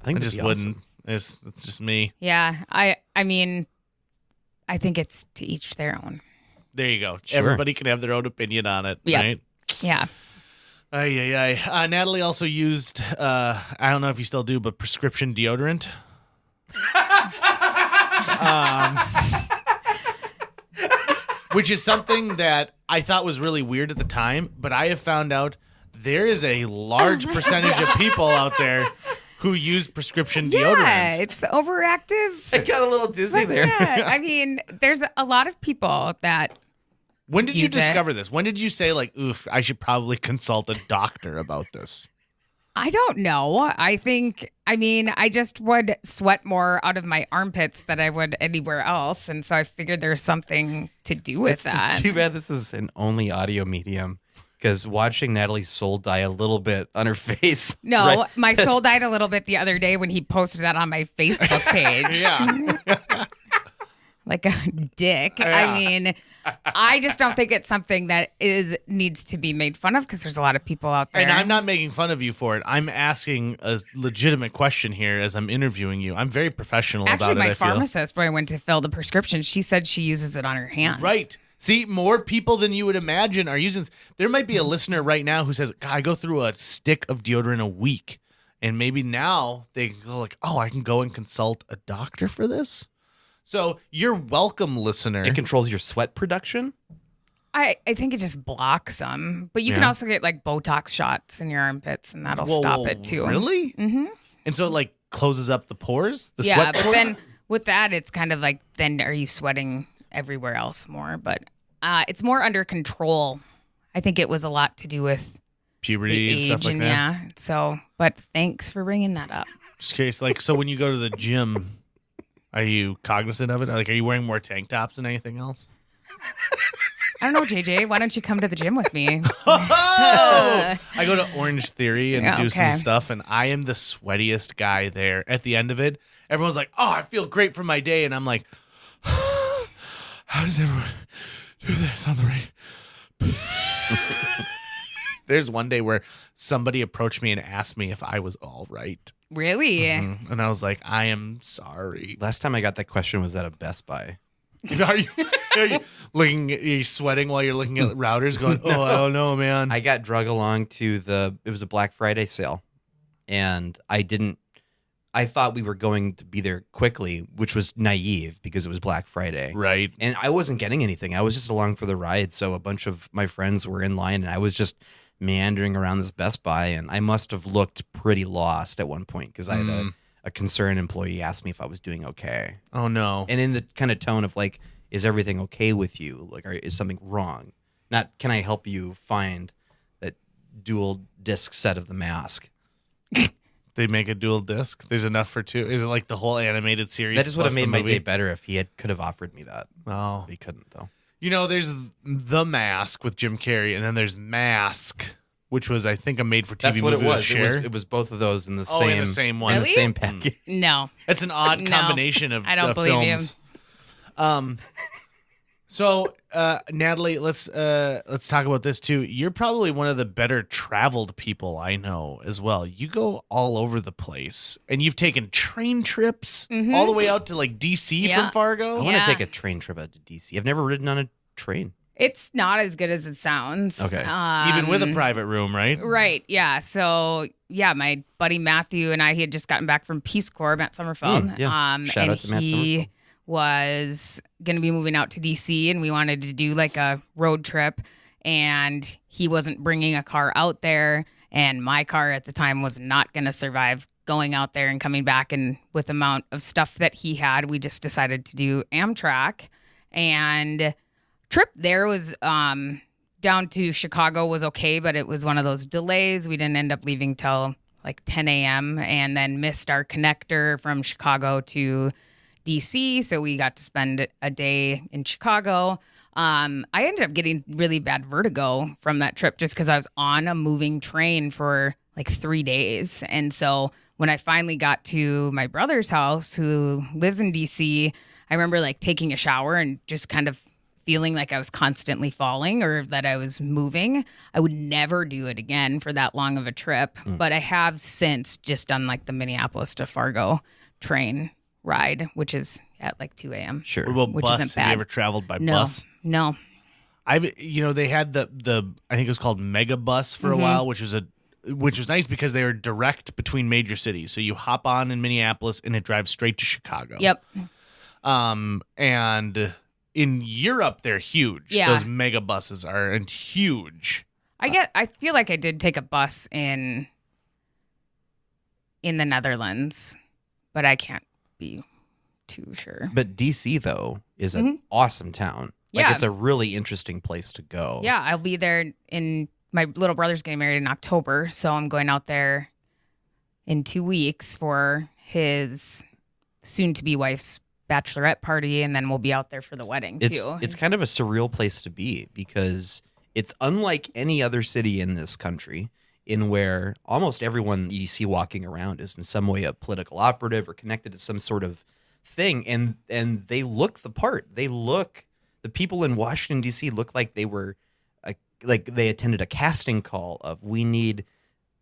I think
I just wouldn't. It's just me.
Yeah. I mean, I think it's to each their own.
There you go.
Sure.
Everybody can have their own opinion on it,
Yeah.
right?
Yeah.
Natalie also used, I don't know if you still do, but prescription deodorant. Which is something that I thought was really weird at the time, but I have found out there is a large percentage of people out there who use prescription deodorant.
Yeah, it's overactive.
I got a little dizzy there.
Yeah, I mean, there's a lot of people that.
When did you
Use it.
discover this? When did you say, like, oof, I should probably consult a doctor about this?
I don't know. I just would sweat more out of my armpits than I would anywhere else. And so I figured there's something to do with that.
It's too bad this is an only audio medium because watching Natalie's soul die a little bit on her face.
No,
right?
my soul died a little bit the other day when he posted that on my Facebook page.
Yeah.
Like a dick.
Yeah.
I mean, I just don't think it's something that needs to be made fun of because there's a lot of people out there.
And I'm not making fun of you for it. I'm asking a legitimate question here as I'm interviewing you. I'm very professional
Actually,
about it,
my
I feel.
pharmacist, when I went to fill the prescription, she said she uses it on her hands.
Right. See, more people than you would imagine are using. There might be a listener right now who says, God, I go through a stick of deodorant a week. And maybe now they go like, oh, I can go and consult a doctor for this. So you're welcome, listener.
It controls your sweat production.
I think it just blocks them. But you can
Yeah.
also get like Botox shots in your armpits and that'll stop it too.
Really?
Mm-hmm.
And so it like closes up the pores? The
Yeah,
sweat
but
pores?
then with that, it's kind of like, then are you sweating everywhere else more? But it's more under control. I think it was a lot to do with
puberty
the
and
age
stuff like
and
that.
yeah. So, but thanks for bringing that up.
Just curious, like, so when you go to the gym, are you cognizant of it? Like, are you wearing more tank tops than anything else?
I don't know, JJ. Why don't you come to the gym with me?
Oh! I go to Orange Theory and
Yeah,
do some
okay.
stuff, and I am the sweatiest guy there. At the end of it, everyone's like, oh, I feel great for my day. And I'm like, how does everyone do this on the right? There's one day where somebody approached me and asked me if I was all right.
Really?
And I was like, I am sorry.
Last time I got that question was at a Best Buy.
Are you looking? Are you sweating while you're looking at routers, going, "Oh, I don't know, man."
I got drug along to it was a Black Friday sale, and I thought we were going to be there quickly, which was naive because it was Black Friday.
Right.
And I wasn't getting anything. I was just along for the ride. So a bunch of my friends were in line, and I was just meandering around this Best Buy, and I must have looked pretty lost at one point because I had a concerned employee ask me if I was doing okay.
Oh no.
And in the kind of tone of like, is everything okay with you? Like, is something wrong? Not, can I help you find that dual disc set of The Mask?
They make a dual disc. There's enough for two. Is it like the whole animated series?
That just would have
plus
made
the
my
movie?
day better if he could have offered me that.
Oh,
But he couldn't, though.
you know, there's The Mask with Jim Carrey, and then there's Mask, which was I think a made-for-TV
That's what
movie
it
with
was.
Cher.
It was both of those in the
Oh,
same
in the same one.
in the
Really?
same package.
No.
It's an odd
No,
combination of
I don't believe you.
films. So Natalie, let's talk about this too. You're probably one of the better traveled people I know as well. You go all over the place, and you've taken train trips all the way out to like DC
Yeah.
from Fargo.
I want
Yeah.
to take a train trip out to DC. I've never ridden on a train.
It's not as good as it sounds.
Okay.
Even with a private room, right?
Right. Yeah. So, yeah, my buddy Matthew and he had just gotten back from Peace Corps, Matt Sommerfeld.
Yeah. Shout
and
out to Matt
he
Sommerfeld.
was going to be moving out to DC, and we wanted to do like a road trip. And he wasn't bringing a car out there. And my car at the time was not going to survive going out there and coming back. And with the amount of stuff that he had, we just decided to do Amtrak. And trip there was down to Chicago was okay, but it was one of those delays. We didn't end up leaving till like 10 a.m. and then missed our connector from Chicago to DC. So we got to spend a day in Chicago. I ended up getting really bad vertigo from that trip just because I was on a moving train for like 3 days. And so when I finally got to my brother's house, who lives in DC, I remember like taking a shower and just kind of feeling like I was constantly falling or that I was moving. I would never do it again for that long of a trip. But I have since just done like the Minneapolis to Fargo train ride, which is at like 2 a.m.
Sure.
What about
Which
bus?
isn't
Have you
bad.
ever traveled by
No,
bus?
no.
They had the I think it was called Mega Bus for a while, which was nice because they were direct between major cities. So you hop on in Minneapolis and it drives straight to Chicago.
Yep.
And in Europe they're huge.
Yeah.
Those mega buses are huge.
I feel like I did take a bus in the Netherlands, but I can't be too sure.
But DC, though, is an awesome town. Like,
Yeah.
it's a really interesting place to go.
Yeah, I'll be there my little brother's getting married in October, so I'm going out there in 2 weeks for his soon-to-be wife's bachelorette party, and then we'll be out there for the wedding, too.
It's kind of a surreal place to be because it's unlike any other city in this country in where almost everyone you see walking around is in some way a political operative or connected to some sort of thing, and they look the part. The people in Washington, D.C. look like they were like they attended a casting call of we need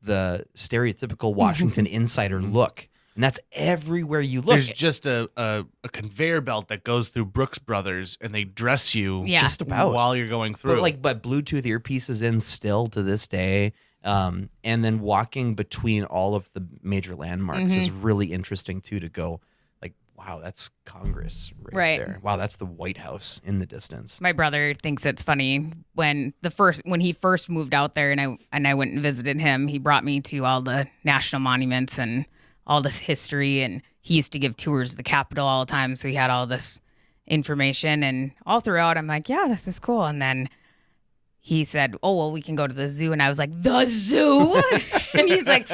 the stereotypical Washington insider look. And that's everywhere you look.
There's just a conveyor belt that goes through Brooks Brothers, and they dress you
Yeah.
just about
while you're going through.
but Bluetooth earpieces in still to this day. And then walking between all of the major landmarks is really interesting too, to go like, wow, that's Congress right there. Wow, that's the White House in the distance.
My brother thinks it's funny when he first moved out there, and I went and visited him. He brought me to all the national monuments and all this history, and he used to give tours of the Capitol all the time, so he had all this information. And all throughout, I'm like, yeah, this is cool. And then he said, oh, well, we can go to the zoo. And I was like, the zoo? And he's like,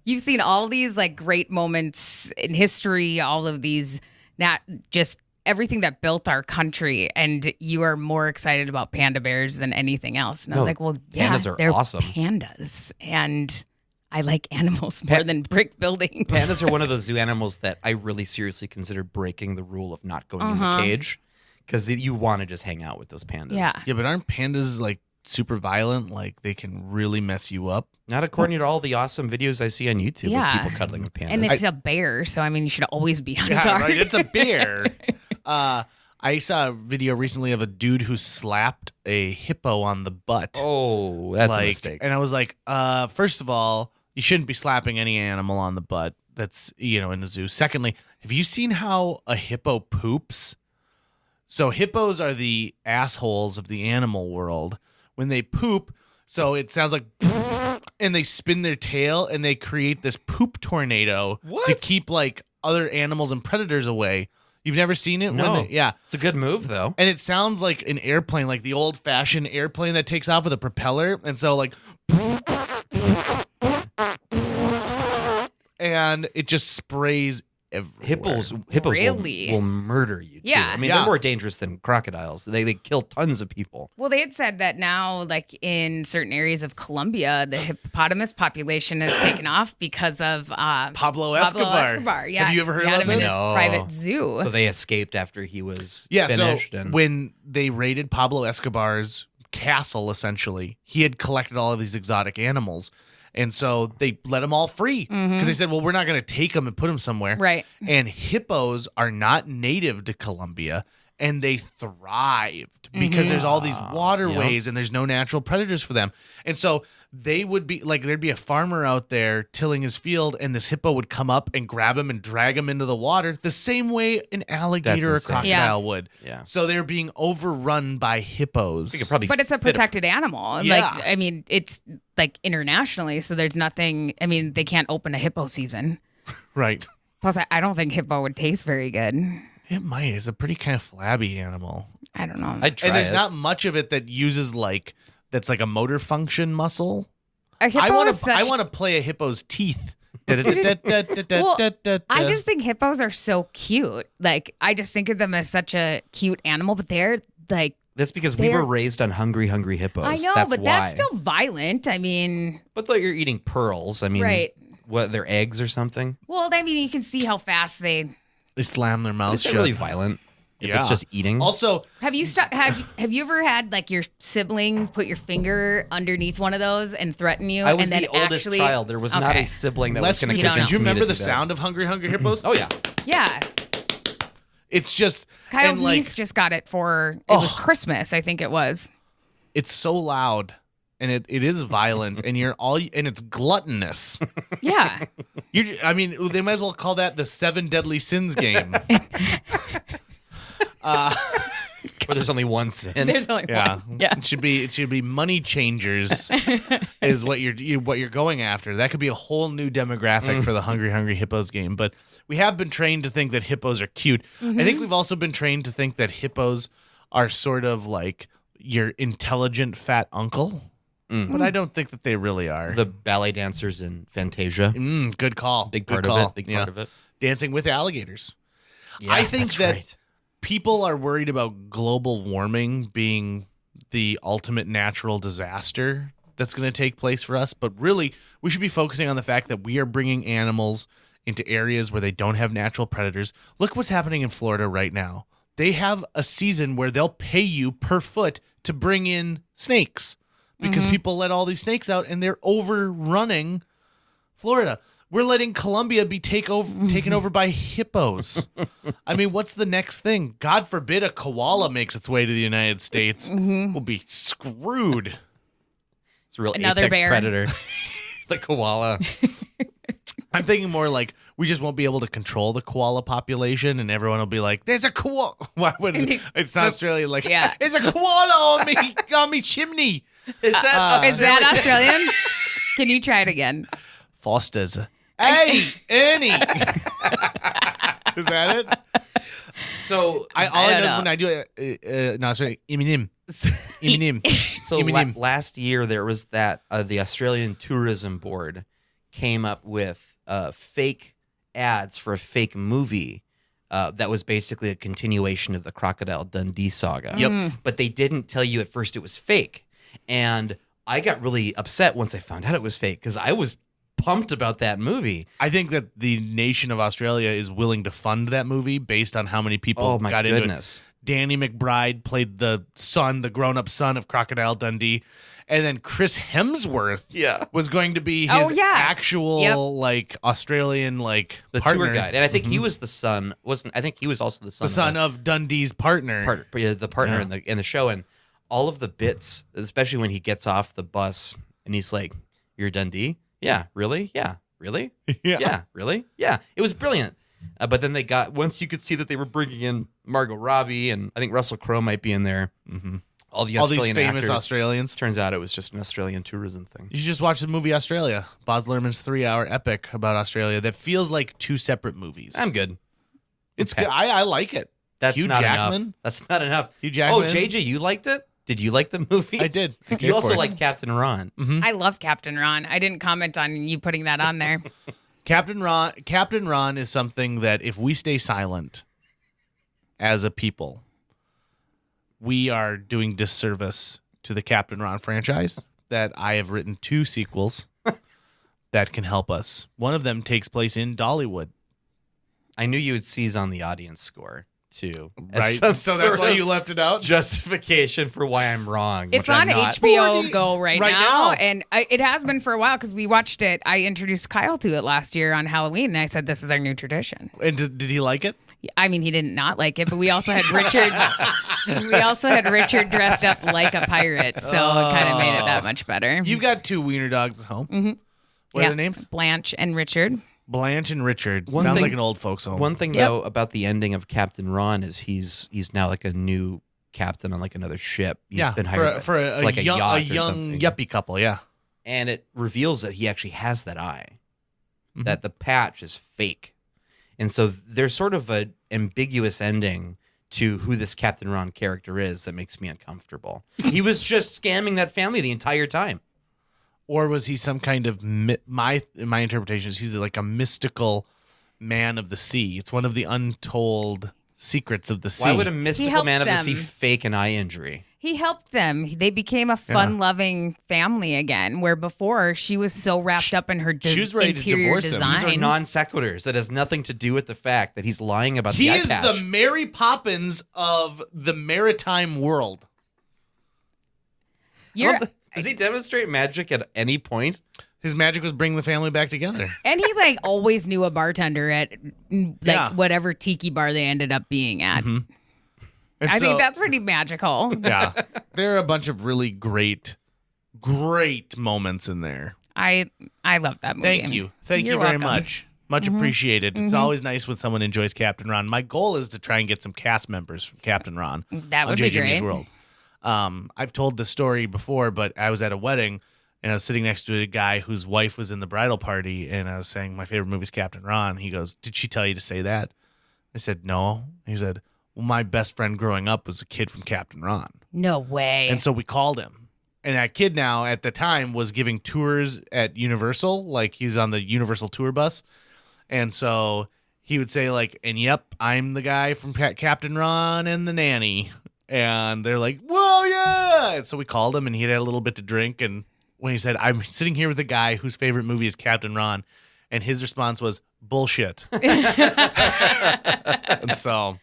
you've seen all these like great moments in history, all of these, not just everything that built our country, and you are more excited about panda bears than anything else. And I was like, well, yeah,
pandas are
they're
awesome.
Pandas. And I like animals more than brick buildings.
Pandas are one of those zoo animals that I really seriously consider breaking the rule of not going in the cage, because you want to just hang out with those pandas.
Yeah.
Yeah, but aren't pandas like super violent? Like they can really mess you up.
Not according to all the awesome videos I see on YouTube
Yeah.
of people cuddling with pandas.
And it's a bear, so I mean, you should always be on
Yeah,
guard.
right. It's a bear. I saw a video recently of a dude who slapped a hippo on the butt.
Oh, that's a mistake.
And I was like, first of all, you shouldn't be slapping any animal on the butt that's, in the zoo. Secondly, have you seen how a hippo poops? So hippos are the assholes of the animal world. When they poop, so it sounds like and they spin their tail and they create this poop tornado to keep like other animals and predators away. You've never seen it?
No.
Yeah.
It's a good move, though.
And it sounds like an airplane, like the old-fashioned airplane that takes off with a propeller. And so, like, and it just sprays everywhere.
Hippos
Really?
will murder you, too.
Yeah.
I mean,
Yeah.
they're more dangerous than crocodiles. They kill tons of people.
Well, they had said that now, like in certain areas of Colombia, the hippopotamus population has taken off because of
Pablo Escobar.
Yeah,
Have you ever heard
he had
about
him in
this?
his
No.
private zoo.
So they escaped after he was
Yeah,
finished.
so
and
when they raided Pablo Escobar's castle, essentially, he had collected all of these exotic animals. And so they let them all free because they said, well, we're not going to take them and put them somewhere.
Right.
And hippos are not native to Colombia, and they thrived because there's all these waterways and there's no natural predators for them. And so they would be like, there'd be a farmer out there tilling his field, and this hippo would come up and grab him and drag him into the water the same way an alligator or crocodile would.
Yeah.
So they're being overrun by hippos.
But it's a protected animal.
Yeah.
Like, I mean, it's like internationally, so there's nothing. I mean, they can't open a hippo season.
Right.
Plus, I don't think hippo would taste very good.
It might. It's a pretty kind of flabby animal.
I don't know.
I'd try
And there's
it.
not much of it that uses that's like a motor function muscle.
A hippo
I want
is
to play a hippo's teeth.
Well, I just think hippos are so cute. Like, I just think of them as such a cute animal, but they're like.
That's because we were raised on hungry hippos.
I know,
that's
but
why.
that's still violent. I mean.
But though you're eating pearls, I mean,
right.
What, they're eggs or something?
Well, I mean, you can see how fast they
slam their mouths
Is
shut.
it really violent? If it's just eating.
Also,
have you ever had like your sibling put your finger underneath one of those and threaten you?
I was
and then
the oldest
actually,
child. There was not a sibling that was going to
you don't
convince
do you
me to
remember
do
the
that.
sound of hungry hippos?
Oh yeah.
Yeah.
It's just
Kyle's
and, like,
niece just got it for it was Christmas, I think it was.
It's so loud and it is violent and and it's gluttonous.
Yeah.
I mean, they might as well call that the 7 Deadly Sins game.
Where there's only one sin.
There's only one. Yeah.
It should be money changers is what you're going after. That could be a whole new demographic for the Hungry Hippos game. But we have been trained to think that hippos are cute. I think we've also been trained to think that hippos are sort of like your intelligent fat uncle. But I don't think that they really are.
The ballet dancers in Fantasia.
Good call.
Big
Good
part
call.
of it. Big part of it.
Dancing with alligators.
Yeah,
I think
that's
that
right.
people are worried about global warming being the ultimate natural disaster that's going to take place for us. But really, we should be focusing on the fact that we are bringing animals into areas where they don't have natural predators. Look what's happening in Florida right now. They have a season where they'll pay you per foot to bring in snakes because people let all these snakes out and they're overrunning Florida. We're letting Colombia be taken over by hippos. I mean, what's the next thing? God forbid a koala makes its way to the United States. We'll be screwed.
It's a real
Another
apex
bear.
predator. The koala.
I'm thinking more like we just won't be able to control the koala population, and everyone will be like, "There's a koala." Why would it's not Australian? Like,
Yeah.
"There's a koala on me chimney."
Is that
Is that Australian? Can you try it again?
Foster's. Hey, Ernie. Is that it?
so?
All I know is
know.
when I do it. No, sorry, Eminem. Eminem.
So
Eminem.
last year there was that the Australian Tourism Board came up with fake ads for a fake movie that was basically a continuation of the Crocodile Dundee saga.
Yep.
But they didn't tell you at first it was fake, and I got really upset once I found out it was fake because I was pumped about that movie.
I think that the nation of Australia is willing to fund that movie based on how many people
Oh my
got into it.
goodness!
Danny McBride played the grown-up son of Crocodile Dundee, and then Chris Hemsworth was going to be his actual like Australian
The
partner.
tour guide, and I think he was the son. I think he was also the son.
of Dundee's partner.
The partner in the show, and all of the bits, especially when he gets off the bus and he's like, "You're Dundee? Yeah, really? Yeah, really? Yeah, really? Yeah." It was brilliant. But then once you could see that they were bringing in Margot Robbie, and I think Russell Crowe might be in there. Mm-hmm. All these
famous
actors.
Australians.
Turns out it was just an Australian tourism thing.
You should just watch the movie Australia, Baz Luhrmann's 3-hour epic about Australia that feels like 2 separate movies.
I'm good.
It's
Okay.
good. I like it.
That's
Hugh
not
Jackman.
enough. That's not enough.
Hugh Jackman.
Oh, JJ, you liked it? Did you like the movie?
I did. I cared
You also
for it.
like Captain Ron.
I love Captain Ron. I didn't comment on you putting that on there.
Captain Ron is something that if we stay silent as a people, we are doing disservice to the Captain Ron franchise that I have written 2 sequels that can help us. One of them takes place in Dollywood.
I knew you would seize on the audience score, too. As
Right?
some
So
sort
that's why
of
you left it out?
justification for why I'm wrong.
It's
which I'm
on
not.
HBO Go right
Right
now,
now.
and it has been for a while because we watched it. I introduced Kyle to it last year on Halloween, and I said, "This is our new tradition."
And did he like it?
I mean, he didn't not like it, but we also had Richard. We also had Richard dressed up like a pirate, so it kind of made it that much better.
You've got 2 wiener dogs at home.
Mm-hmm.
What are the names?
Blanche and Richard.
Blanche and Richard.
One
Sounds
thing-
like an old folks home.
One thing though about the ending of Captain Ron is he's now like a new captain on like another ship. He's been hired
for a
like
young,
yacht
a
or
young
something.
yuppie couple. Yeah.
And it reveals that he actually has that eye, that the patch is fake. And so there's sort of an ambiguous ending to who this Captain Ron character is that makes me uncomfortable. He was just scamming that family the entire time.
Or was he some kind of my interpretation is he's like a mystical man of the sea. It's one of the untold secrets of the sea.
Why would a mystical
helped
man of the sea
them.
fake an eye injury?
He helped them. They became a fun-loving family again, where before she was so wrapped up in her
she was ready to
interior
divorce him.
design.
These are non sequiturs that has nothing to do with the fact that he's lying about
he
the eye
is
patch.
the Mary Poppins of the maritime world.
Does he demonstrate magic at any point?
His magic was bringing the family back together.
And he like always knew a bartender at whatever tiki bar they ended up being at.
And
I
so-
think that's pretty magical.
yeah. There are a bunch of really great moments in there.
I love that movie.
Thank you. Thank
You're
you very
welcome.
much. Much appreciated. It's always nice when someone enjoys Captain Ron. My goal is to try and get some cast members from Captain Ron
That
on
would be
JJMW's
great.
World. I've told the story before, but I was at a wedding and I was sitting next to a guy whose wife was in the bridal party, and I was saying my favorite movie is Captain Ron. He goes, "Did she tell you to say that?" I said, "No." He said, "Well, my best friend growing up was a kid from Captain Ron."
No way.
And so we called him. And that kid now at the time was giving tours at Universal, like he was on the Universal tour bus. And so he would say like, "And yep, I'm the guy from Captain Ron and the nanny." And they're like, "Whoa, yeah." And so we called him and he had a little bit to drink. And when he said, "I'm sitting here with a guy whose favorite movie is Captain Ron," and his response was, "Bullshit." And so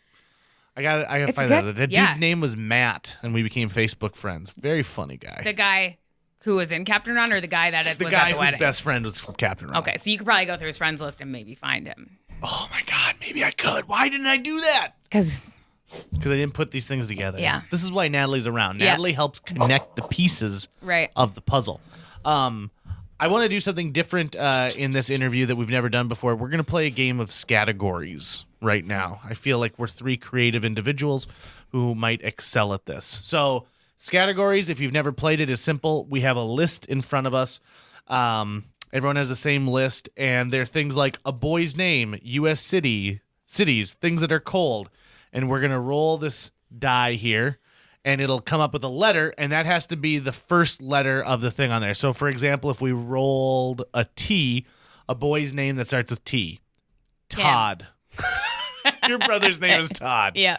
I got to
It's
find
good.
out. That
Yeah.
dude's name was Matt, and we became Facebook friends. Very funny guy.
the guy who was in Captain Ron or the guy that
The
was
guy
at the
whose
wedding?
best friend was from Captain Ron.
Okay, so you could probably go through his friends list and maybe find him.
Oh my God, maybe I could. Why didn't I do that?
Because
Because I didn't put these things together.
Yeah.
This is why Natalie's around.
Yeah.
Natalie helps connect the pieces
Right.
of the puzzle. I want to do something different in this interview that we've never done before. We're going to play a game of Scattegories right now. I feel like we're 3 creative individuals who might excel at this. So, Scattegories, if you've never played it, is simple. We have a list in front of us. Everyone has the same list, and they're things like a boy's name, U.S. cities, things that are cold. And we're going to roll this die here, and it'll come up with a letter, and that has to be the first letter of the thing on there. So, for example, if we rolled a T, a boy's name that starts with T. Todd. Your brother's name is Todd.
yeah.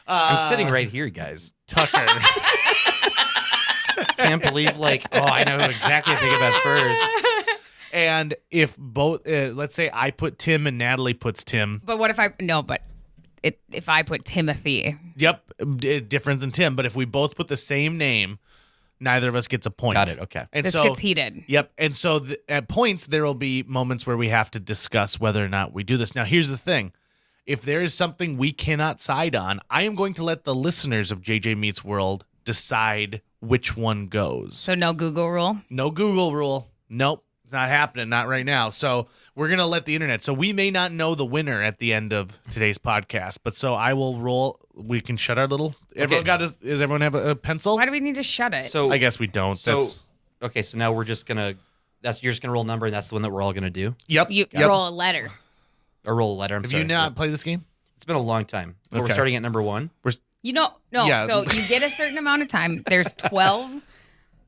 I'm sitting right here, guys.
Tucker.
Can't believe, like, oh, I know exactly what to think about first.
And if both, let's say I put Tim and Natalie puts Tim.
But what if if I put Timothy?
Yep, different than Tim. But if we both put the same name, neither of us gets a point.
Got it. Okay.
And
This
so,
gets heated.
Yep. And so at points, there will be moments where we have to discuss whether or not we do this. Now, here's the thing. If there is something we cannot side on, I am going to let the listeners of JJ Meets World decide which one goes.
So no Google rule.
No Google rule. Nope. Not happening. Not right now. So we're going to let the internet. So we may not know the winner at the end of today's podcast, but so I will roll. We can shut our little. Everyone does everyone have a pencil?
Why do we need to shut it?
So
I guess we don't.
So okay, so now we're just gonna. You're just gonna roll a number, and that's the one that we're all gonna do.
Yep.
you
yep.
roll a letter.
Or roll a letter. I'm
Have
sorry.
you not played this game?
It's been a long time. But We're
Okay.
starting at number 1.
You know, no.
Yeah.
So you get a certain amount of time. There's 12.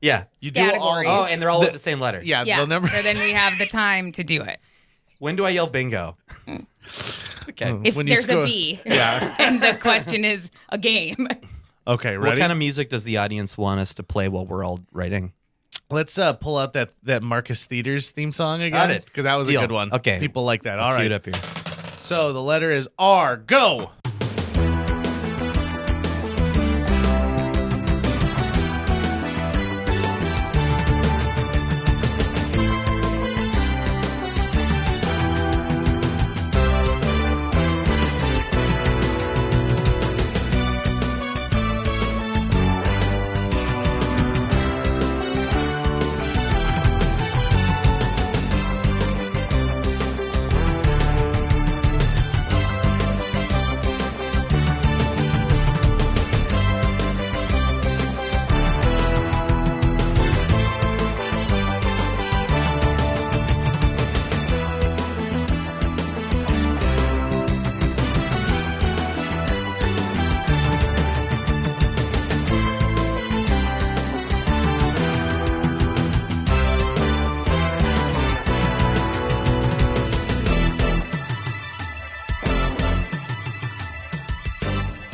Yeah.
You do all.
Categories.
Oh, and they're all with the same letter.
Yeah.
Yeah.
The number.
So then we have the time to do it.
When do I yell bingo? Okay.
If
When you
there's
score-
a B,
Yeah.
and the question is a game.
Okay.
What
Ready?
kind of music does the audience want us to play while we're all writing?
Let's pull out that Marcus Theaters theme song again.
Got it.
Because that was
Deal.
a good one.
Okay.
People like that. All
Cue
right.
it up here.
So the letter is R. Go.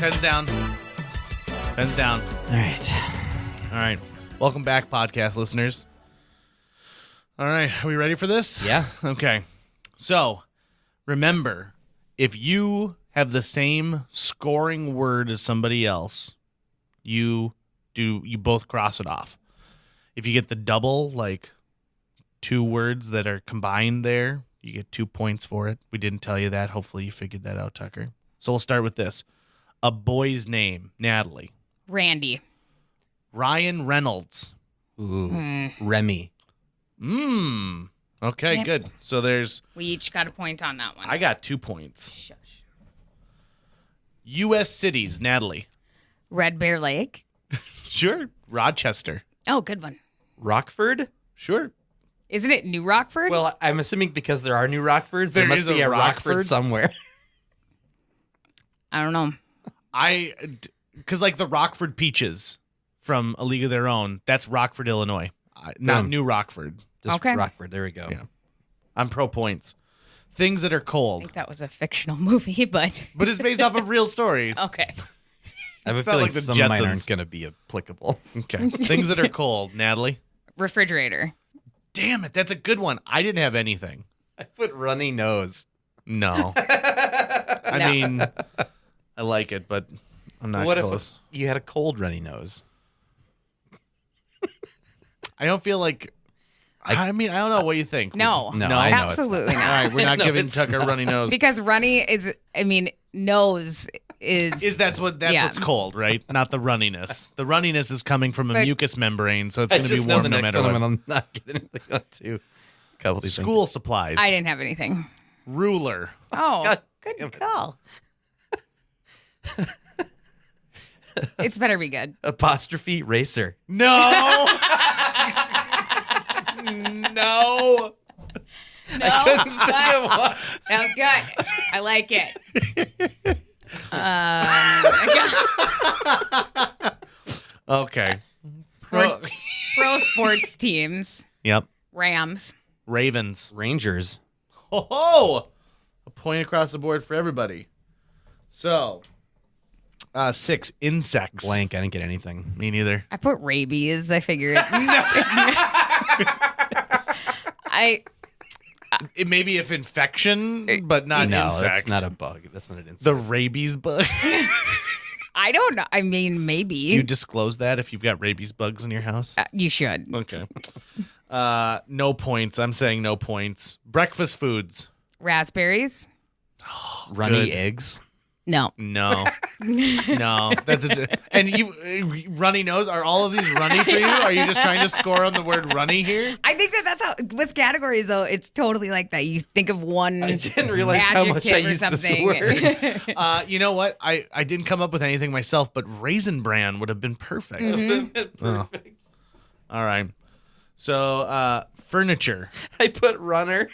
Pens down. Pens down.
All right.
All right. Welcome back, podcast listeners. All right. Are we ready for this?
Yeah.
Okay. So, remember, if you have the same scoring word as somebody else, you both cross it off. If you get the double, like 2 words that are combined there, you get 2 points for it. We didn't tell you that. Hopefully you figured that out, Tucker. So we'll start with this. A boy's name, Natalie.
Randy.
Ryan Reynolds.
Ooh. Remy.
Okay,
Yep.
good. So
We each got a point on that one.
I got 2 points.
Shush.
U.S. cities, Natalie.
Red Bear Lake.
Sure. Rochester.
Oh, good one.
Rockford?
Sure.
Isn't it New Rockford?
Well, I'm assuming because there are new Rockfords, there
There
must
is
be
a
a Rockford
Rockford?
somewhere.
I don't know.
Because like the Rockford Peaches from A League of Their Own, that's Rockford, Illinois. Not
Boom.
New Rockford.
Just
Okay.
Rockford. There we go.
Yeah. I'm pro points. Things that are
I
cold.
think that was a fictional movie, but
But it's based off of real story.
okay.
I have a
It's not
feeling
like the
some of mine
Jetsons.
aren't going to be applicable.
Okay. Things that are cold, Natalie.
Refrigerator.
Damn it, that's a good one. I didn't have anything.
I put runny nose.
No. I
No.
mean, I like it, but I'm not
What
close.
if you had a cold runny nose?
I don't feel like. I mean, I don't know what you think.
No,
No.
I know it's not.
Absolutely
All
not.
right, we're not
No,
giving
it's
Tucker a runny nose.
Because runny is, I mean, nose is.
That's
Yeah.
what's cold, right? Not the runniness. The runniness is coming from a
But-
mucous membrane, so it's
I
going to be
just know
warm
the
no
next
matter
one
what.
I'm not getting anything on too. Couple of these things.
School supplies.
I didn't have anything.
Ruler.
Oh,
God damn
good
it.
call. It's better be good.
Apostrophe racer.
No. No.
No, but that was good. I like it.
Okay.
Pro sports teams.
Yep.
Rams.
Ravens.
Rangers.
Oh, a point across the board for everybody. So, 6 insects.
Blank. I didn't get anything.
Me neither.
I put rabies. I figured.
It may be if infection, but not
No,
insect.
that's not a bug. That's not an insect.
The rabies bug.
I don't know. I mean, maybe.
Do you disclose that if you've got rabies bugs in your house?
You should.
Okay. No points. I'm saying no points. Breakfast foods.
Raspberries.
runny
good.
eggs.
No.
No. No. That's and you runny nose. Are all of these runny for you? Are you just trying to score on the word runny here?
I think that's how with categories though. It's totally like that. You think of one.
I didn't realize how much I
adjective or
used this
something.
word.
You know what? I didn't come up with anything myself, but Raisin Bran would have been perfect.
Perfect.
All right. So furniture.
I put runner.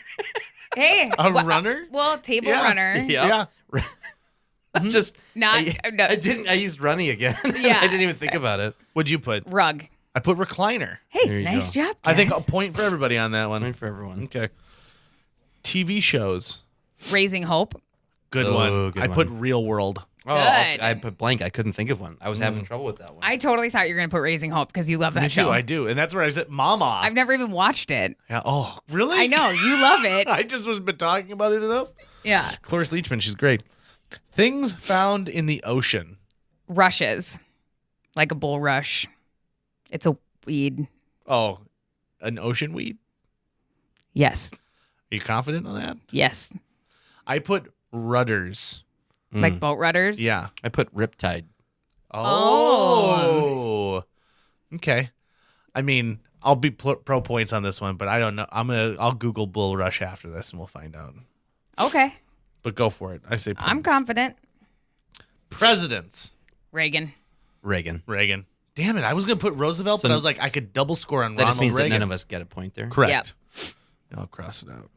Hey,
A runner?
Well, table
Yeah.
runner.
Yeah. Just
Not no,
I didn't. I used runny again.
Yeah.
I didn't even think about it.
What'd you put?
rug.
I put recliner.
There
Hey,
you
nice
go.
job.
I think a
guys.
point for everybody on that one.
One for everyone.
Okay. TV shows.
Raising Hope.
Good
Oh,
one.
good
I put
one.
Real World.
Oh,
Good.
I put blank. I couldn't think of one. I was having trouble with that one.
I totally thought you were gonna put Raising Hope because you love that
Me
show.
too. I do. And that's where I said Mama.
I've never even watched it.
Yeah. Oh, really?
I know you love it.
I just wasn't been talking about it enough.
Yeah.
Cloris Leachman, she's great. Things found in the ocean.
Rushes, like a bulrush. It's a weed.
Oh, an ocean weed?
Yes.
Are you confident on that?
Yes.
I put rudders.
Like boat rudders.
Yeah.
I put riptide.
Oh. Okay. I mean, I'll be pro points on this one, but I don't know. I'll Google bull rush after this and we'll find out.
Okay.
But go for it. I say points.
I'm confident.
Presidents.
Reagan.
Reagan.
Reagan. Damn it. I was going to put Roosevelt,
So-
but I was like, I could double score on
That
Ronald
just means
Reagan.
that none of us get a point there.
Correct. I'll cross it out.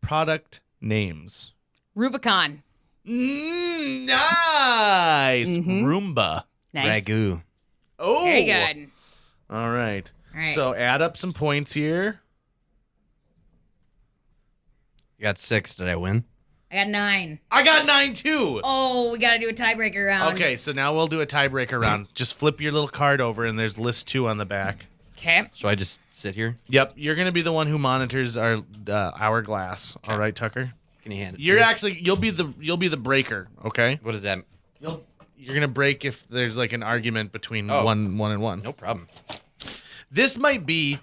Product names.
Rubicon.
Nice. Roomba.
Nice.
Ragu.
Oh.
Very good.
All right.
All right.
So add up some points here.
You got 6. Did I win?
I got 9.
I got 9 too.
Oh, we got to do a tiebreaker round.
Okay, so now we'll do a tiebreaker round. Just flip your little card over, and there's list 2 on the back.
Okay.
So I just sit here?
Yep, you're gonna be the one who monitors our hourglass. All right, Tucker.
Can you hand it?
You'll be the breaker. Okay.
What is that?
You're gonna break if there's like an argument between one and one.
No problem.
This might be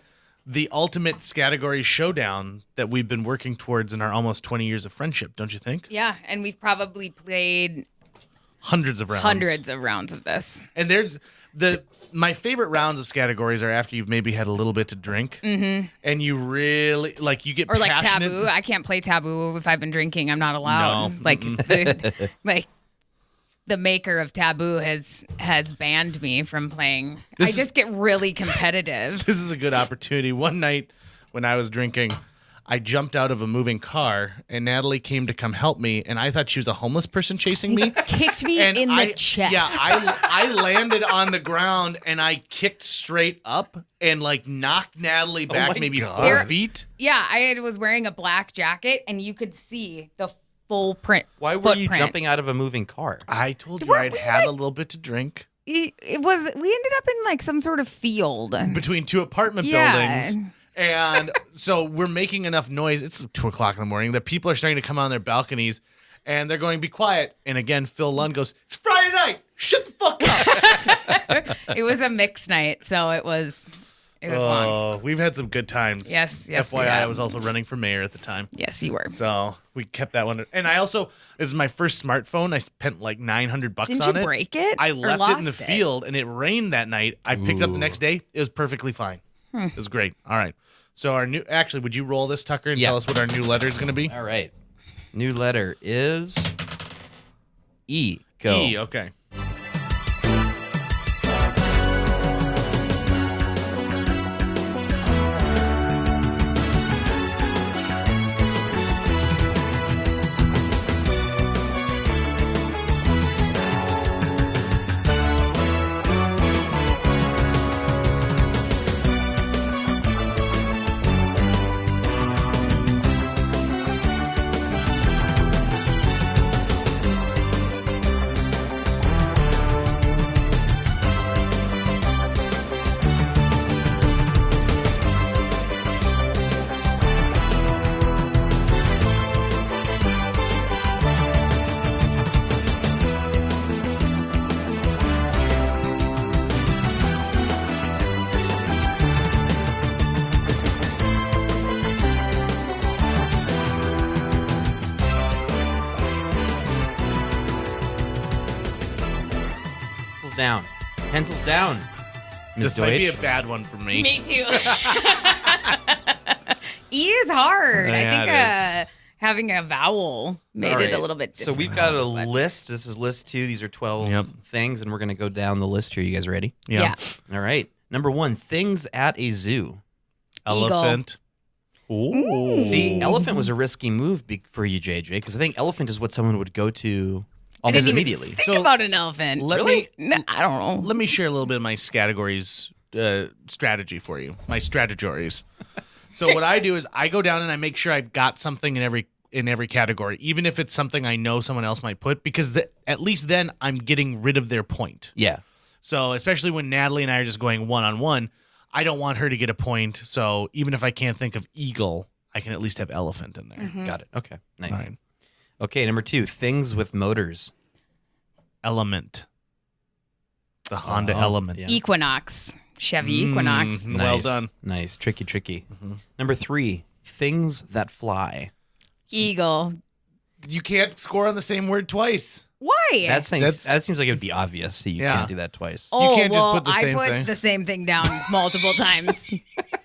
the ultimate Scattegories showdown that we've been working towards in our almost 20 years of friendship, don't you think?
Yeah, and we've probably played
Hundreds of rounds.
hundreds of rounds of this.
And there's my favorite rounds of Scattegories are after you've maybe had a little bit to drink, and you really you get
Or like
passionate.
Taboo. I can't play Taboo if I've been drinking. I'm not allowed.
No.
Like, the maker of Taboo has banned me from playing. I just get really competitive.
This is a good opportunity. One night when I was drinking, I jumped out of a moving car, and Natalie came to come help me, and I thought she was a homeless person chasing me.
Kicked me
And
in the chest.
Yeah, I landed on the ground, and I kicked straight up and knocked Natalie back
my
maybe
God.
4 feet.
Yeah, I was wearing a black jacket, and you could see the full print.
Why were
footprint.
you jumping out of a moving car?
I told you
We're-
I'd
we
had
like-
a little bit to drink.
We ended up in some sort of field.
Between 2 apartment
Yeah.
buildings. And so we're making enough noise. It's 2:00 in the morning that people are starting to come on their balconies, and they're going, "Be quiet." And again, Phil Lund goes, "It's Friday night. Shut the fuck up."
It was a mixed night, so it was long.
Oh, we've had some good times.
Yes, we
FYI, I
have.
was also running for mayor at the time.
Yes, you were.
So we kept that one. And I also, this is my first smartphone. I spent like $900
Didn't
on
you
it.
break it?
I
or
left it in the
lost
field, and it rained that night. I picked it up the next day. It was perfectly fine. It was great. All right. So actually, would you roll this, Tucker, and
Yeah.
tell us what our new letter is going to be?
All right. New letter is E. Go.
E, okay.
Down. Pencils down. Ms.
This might be a
Deutsch.
bad one for me.
Me too. E is hard.
Yeah,
I think
it is.
having a vowel made
All
it
right.
a little bit
So
difficult.
we've got a
but-
list. This is list 2. These are 12
Yep.
things, and we're going to go down the list here. You guys ready?
Yeah.
All right. Number 1, things at a zoo.
Elephant. Ooh.
See, elephant was a risky move for you, JJ, because I think elephant is what someone would go to almost
even
immediately.
Think about an elephant.
Let
Really?
me
No, I don't know.
let me share a little bit of my Scattegories strategy for you. My Strategories. So what I do is I go down and I make sure I've got something in every category, even if it's something I know someone else might put, because at least then I'm getting rid of their point.
Yeah.
So especially when Natalie and I are just going one-on-one, I don't want her to get a point. So even if I can't think of eagle, I can at least have elephant in there.
Mm-hmm.
Got it. Okay. Nice.
All right.
Okay, number 2, things with motors.
Element. The Honda
Oh,
Element.
yeah.
Equinox. Chevy Equinox.
Mm, well
Nice.
done.
Nice. Tricky. Number 3, things that fly.
Eagle.
You can't score on the same word twice.
Why?
That seems like it would be obvious that you
Yeah.
can't do that twice.
oh,
can't just
well,
put the same
I put
thing.
the same thing down multiple times.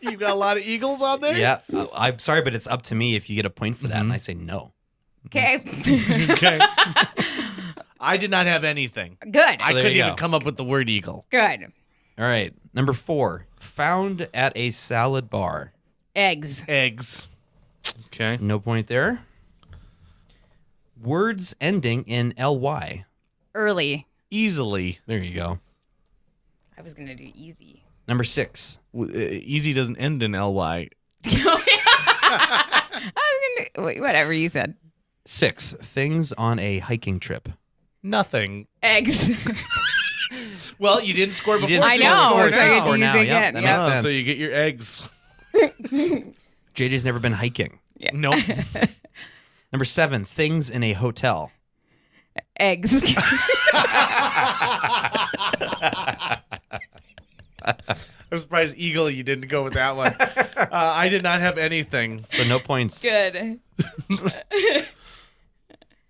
You got a lot of eagles on there?
Yeah. I'm sorry, but it's up to me if you get a point for that,
Mm-hmm.
and I say no.
Okay.
Okay. I did not have anything.
Good.
I
there
couldn't
you
even
go.
come up with the word eagle.
Good.
All right. Number 4, found at a salad bar.
Eggs.
Eggs. Okay.
No point there. Words ending in ly.
Early.
Easily.
There you go.
I was going to do easy.
Number 6.
Easy doesn't end in ly.
I was gonna, whatever you said.
6 things on a hiking trip.
Nothing.
Eggs.
Well, you didn't score before.
didn't
I
so you
know.
score
So I get
now.
to use
now.
it
Yep,
again.
that
Yep.
makes sense.
So you get your eggs.
JJ's never been hiking.
Nope.
Number 7, things in a hotel.
Eggs.
I'm surprised, Eagle, you didn't go with that one. I did not have anything.
So no points.
Good.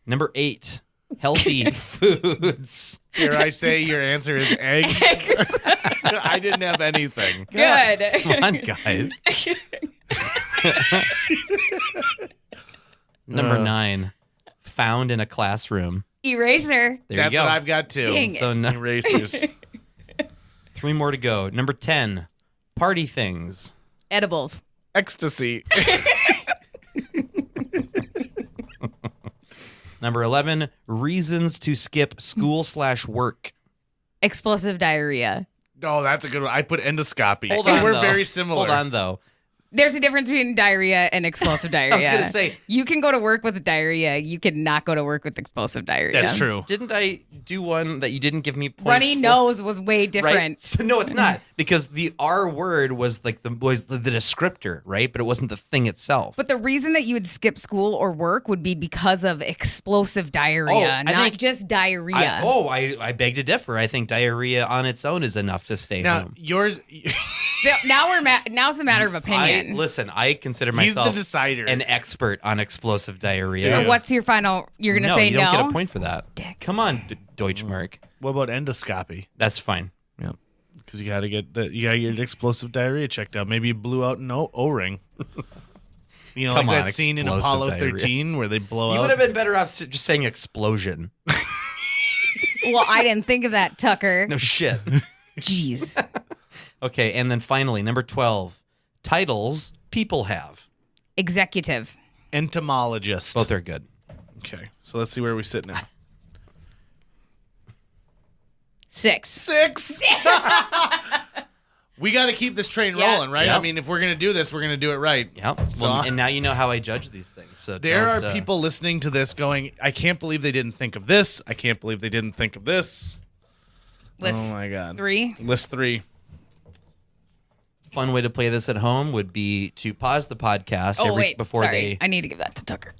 Number 8, healthy foods.
Here I say your answer is eggs. I didn't have anything.
Good.
Come on, guys. Number 9, found in a classroom.
Eraser.
There
That's
you go.
what I've got too.
Dang it.
So no,
Erasers.
3 more to go. Number 10, party things.
Edibles.
Ecstasy.
Number 11, reasons to skip school/work.
Explosive diarrhea.
Oh, that's a good one. I put endoscopy.
Hold
See,
on,
we're
though.
very similar.
Hold on, though.
There's a difference between diarrhea and explosive diarrhea.
I was going to say,
You can go to work with diarrhea. You cannot go to work with explosive diarrhea.
That's true.
didn't I do one that you didn't give me points
Runny
for?
nose was way different.
Right? So, no, it's not, because the R word was like the descriptor, right? But it wasn't the thing itself.
But the reason that you would skip school or work would be because of explosive diarrhea,
Oh, I
not
think-
just diarrhea.
I beg to differ. I think diarrhea on its own is enough to stay
Now,
home.
yours,
Now it's a matter of opinion.
I consider
he's the
myself
decider.
an expert on explosive diarrhea.
So what's your final? You're gonna
no,
say
you
no.
don't get a point for that.
Dick.
Come on, Deutschmark.
What about endoscopy?
That's fine.
Yeah. Because you got to get your explosive diarrhea checked out. Maybe you blew out an O-ring. You know,
Come
like
on,
that scene in
explosive
Apollo
diarrhea.
13 where they blow
You
out.
would have been better off just saying explosion.
Well, I didn't think of that, Tucker.
No shit.
Jeez.
Okay, and then finally, number 12, titles people have.
Executive.
Entomologist.
Both are good.
Okay. So let's see where we sit now.
6.
6. We got to keep this train
Yeah.
rolling, right?
Yep.
I mean, if we're going to do this, we're going to do it right.
Yep.
So-
Well, and now you know how I judge these things. So
There are
don't,
people listening to this going, I can't believe they didn't think of this. I can't believe they didn't think of this.
List
Oh, my God.
3.
List 3.
Fun way to play this at home would be to pause the podcast
Oh wait,
before
sorry. I need to give that to Tucker.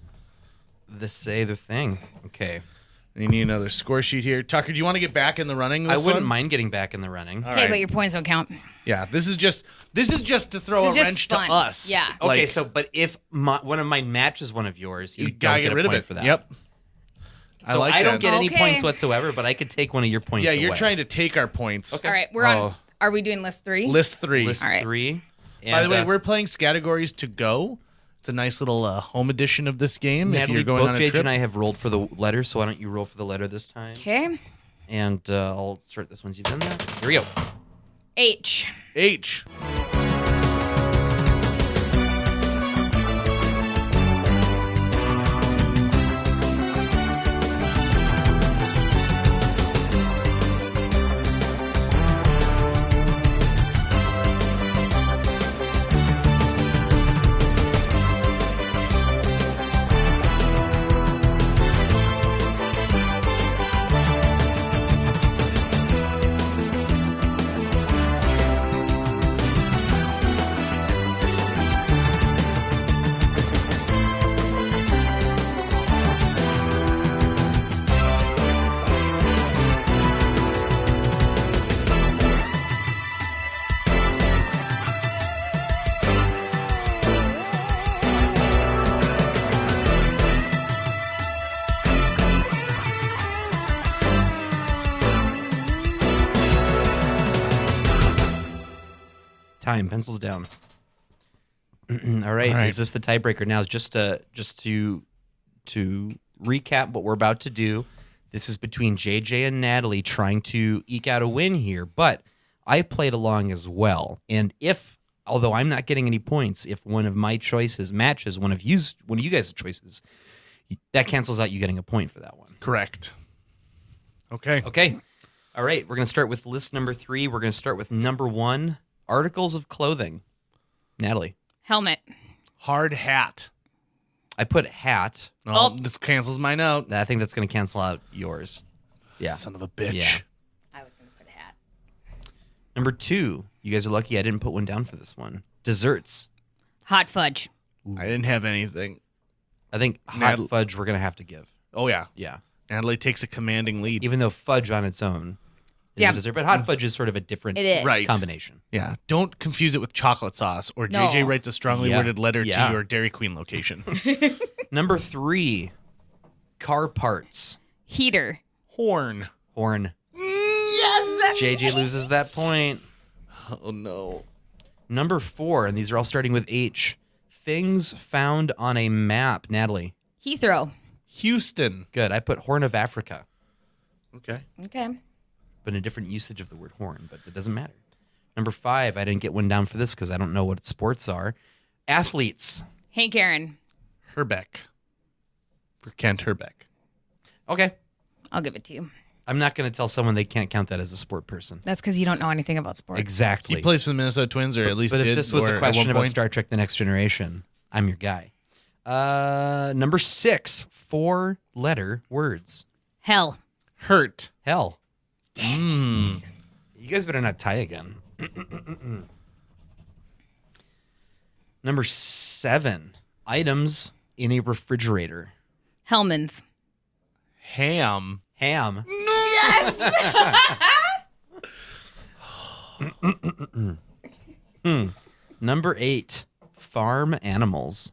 they say the thing. Okay.
You need another score sheet here. Tucker, do you want to get back in the running
I
this
wouldn't
one?
mind getting back in the running.
All
Hey,
right.
but your points don't count.
Yeah, this is just to throw
This
a
is just
wrench
fun.
to us.
Yeah.
Okay,
Like,
so but if one of mine matches one of yours, you
you
don't
gotta
get
get
a
rid of
point
it
for that.
Yep.
So I don't get any
Okay.
points whatsoever, but I could take one of your points
Yeah,
away.
you're trying to take our points.
Okay.
All right, we're on. Are we doing list 3?
List 3.
List
All right.
3. And,
By the way, we're playing Scattegories to go. It's a nice little home edition of this game.
Natalie,
if you're going
both
on a
JJ
trip.
and I have rolled for the letter, so why don't you roll for the letter this time?
Okay.
And I'll start this once you've done that. Here we go.
H.
H.
Time, pencils down. All right, is this the tiebreaker? Now, just to recap what we're about to do, this is between JJ and Natalie trying to eke out a win here, but I played along as well. And although I'm not getting any points, if one of my choices matches one of you guys' choices, that cancels out you getting a point for that one.
Correct. Okay.
Okay. All right, we're going to start with list number 3. We're going to start with number 1, articles of clothing. Natalie.
Helmet.
Hard hat.
I put hat.
Oh, this cancels mine out.
I think that's going to cancel out yours. Yeah.
Son of a bitch.
Yeah.
I was going to put hat.
Number 2. You guys are lucky I didn't put one down for this one. Desserts.
Hot fudge.
I didn't have anything.
I think hot fudge we're going to have to give.
Oh, yeah.
Yeah.
Natalie takes a commanding lead.
Even though fudge on its own is a dessert. But hot fudge is sort of a different
It is.
Right.
combination.
Yeah. Don't confuse it with chocolate sauce or
No.
JJ writes a strongly
Yeah.
worded letter
Yeah.
to your Dairy Queen location.
Number 3. Car parts.
Heater.
Horn.
Horn. Yes! JJ loses that point.
Oh, no.
Number 4, and these are all starting with H. Things found on a map. Natalie.
Heathrow.
Houston.
Good. I put Horn of Africa.
Okay.
Okay.
But a different usage of the word horn, but it doesn't matter. Number 5, I didn't get one down for this because I don't know what sports are. Athletes.
Hank Aaron.
Herbeck. For Kent Herbeck.
Okay.
I'll give it to you.
I'm not going to tell someone they can't count that as a sport person.
That's because you don't know anything about sports.
Exactly.
He plays for the Minnesota Twins, or at least
but
did.
if this was
or
a
at
question
one
about
point.
Star Trek The Next Generation, I'm your guy. Number 6, 4-letter words.
Hell.
Hurt.
Hell.
Mm.
You guys better not tie again. Number 7, items in a refrigerator.
Hellman's.
Ham.
Ham. Number 8, farm animals.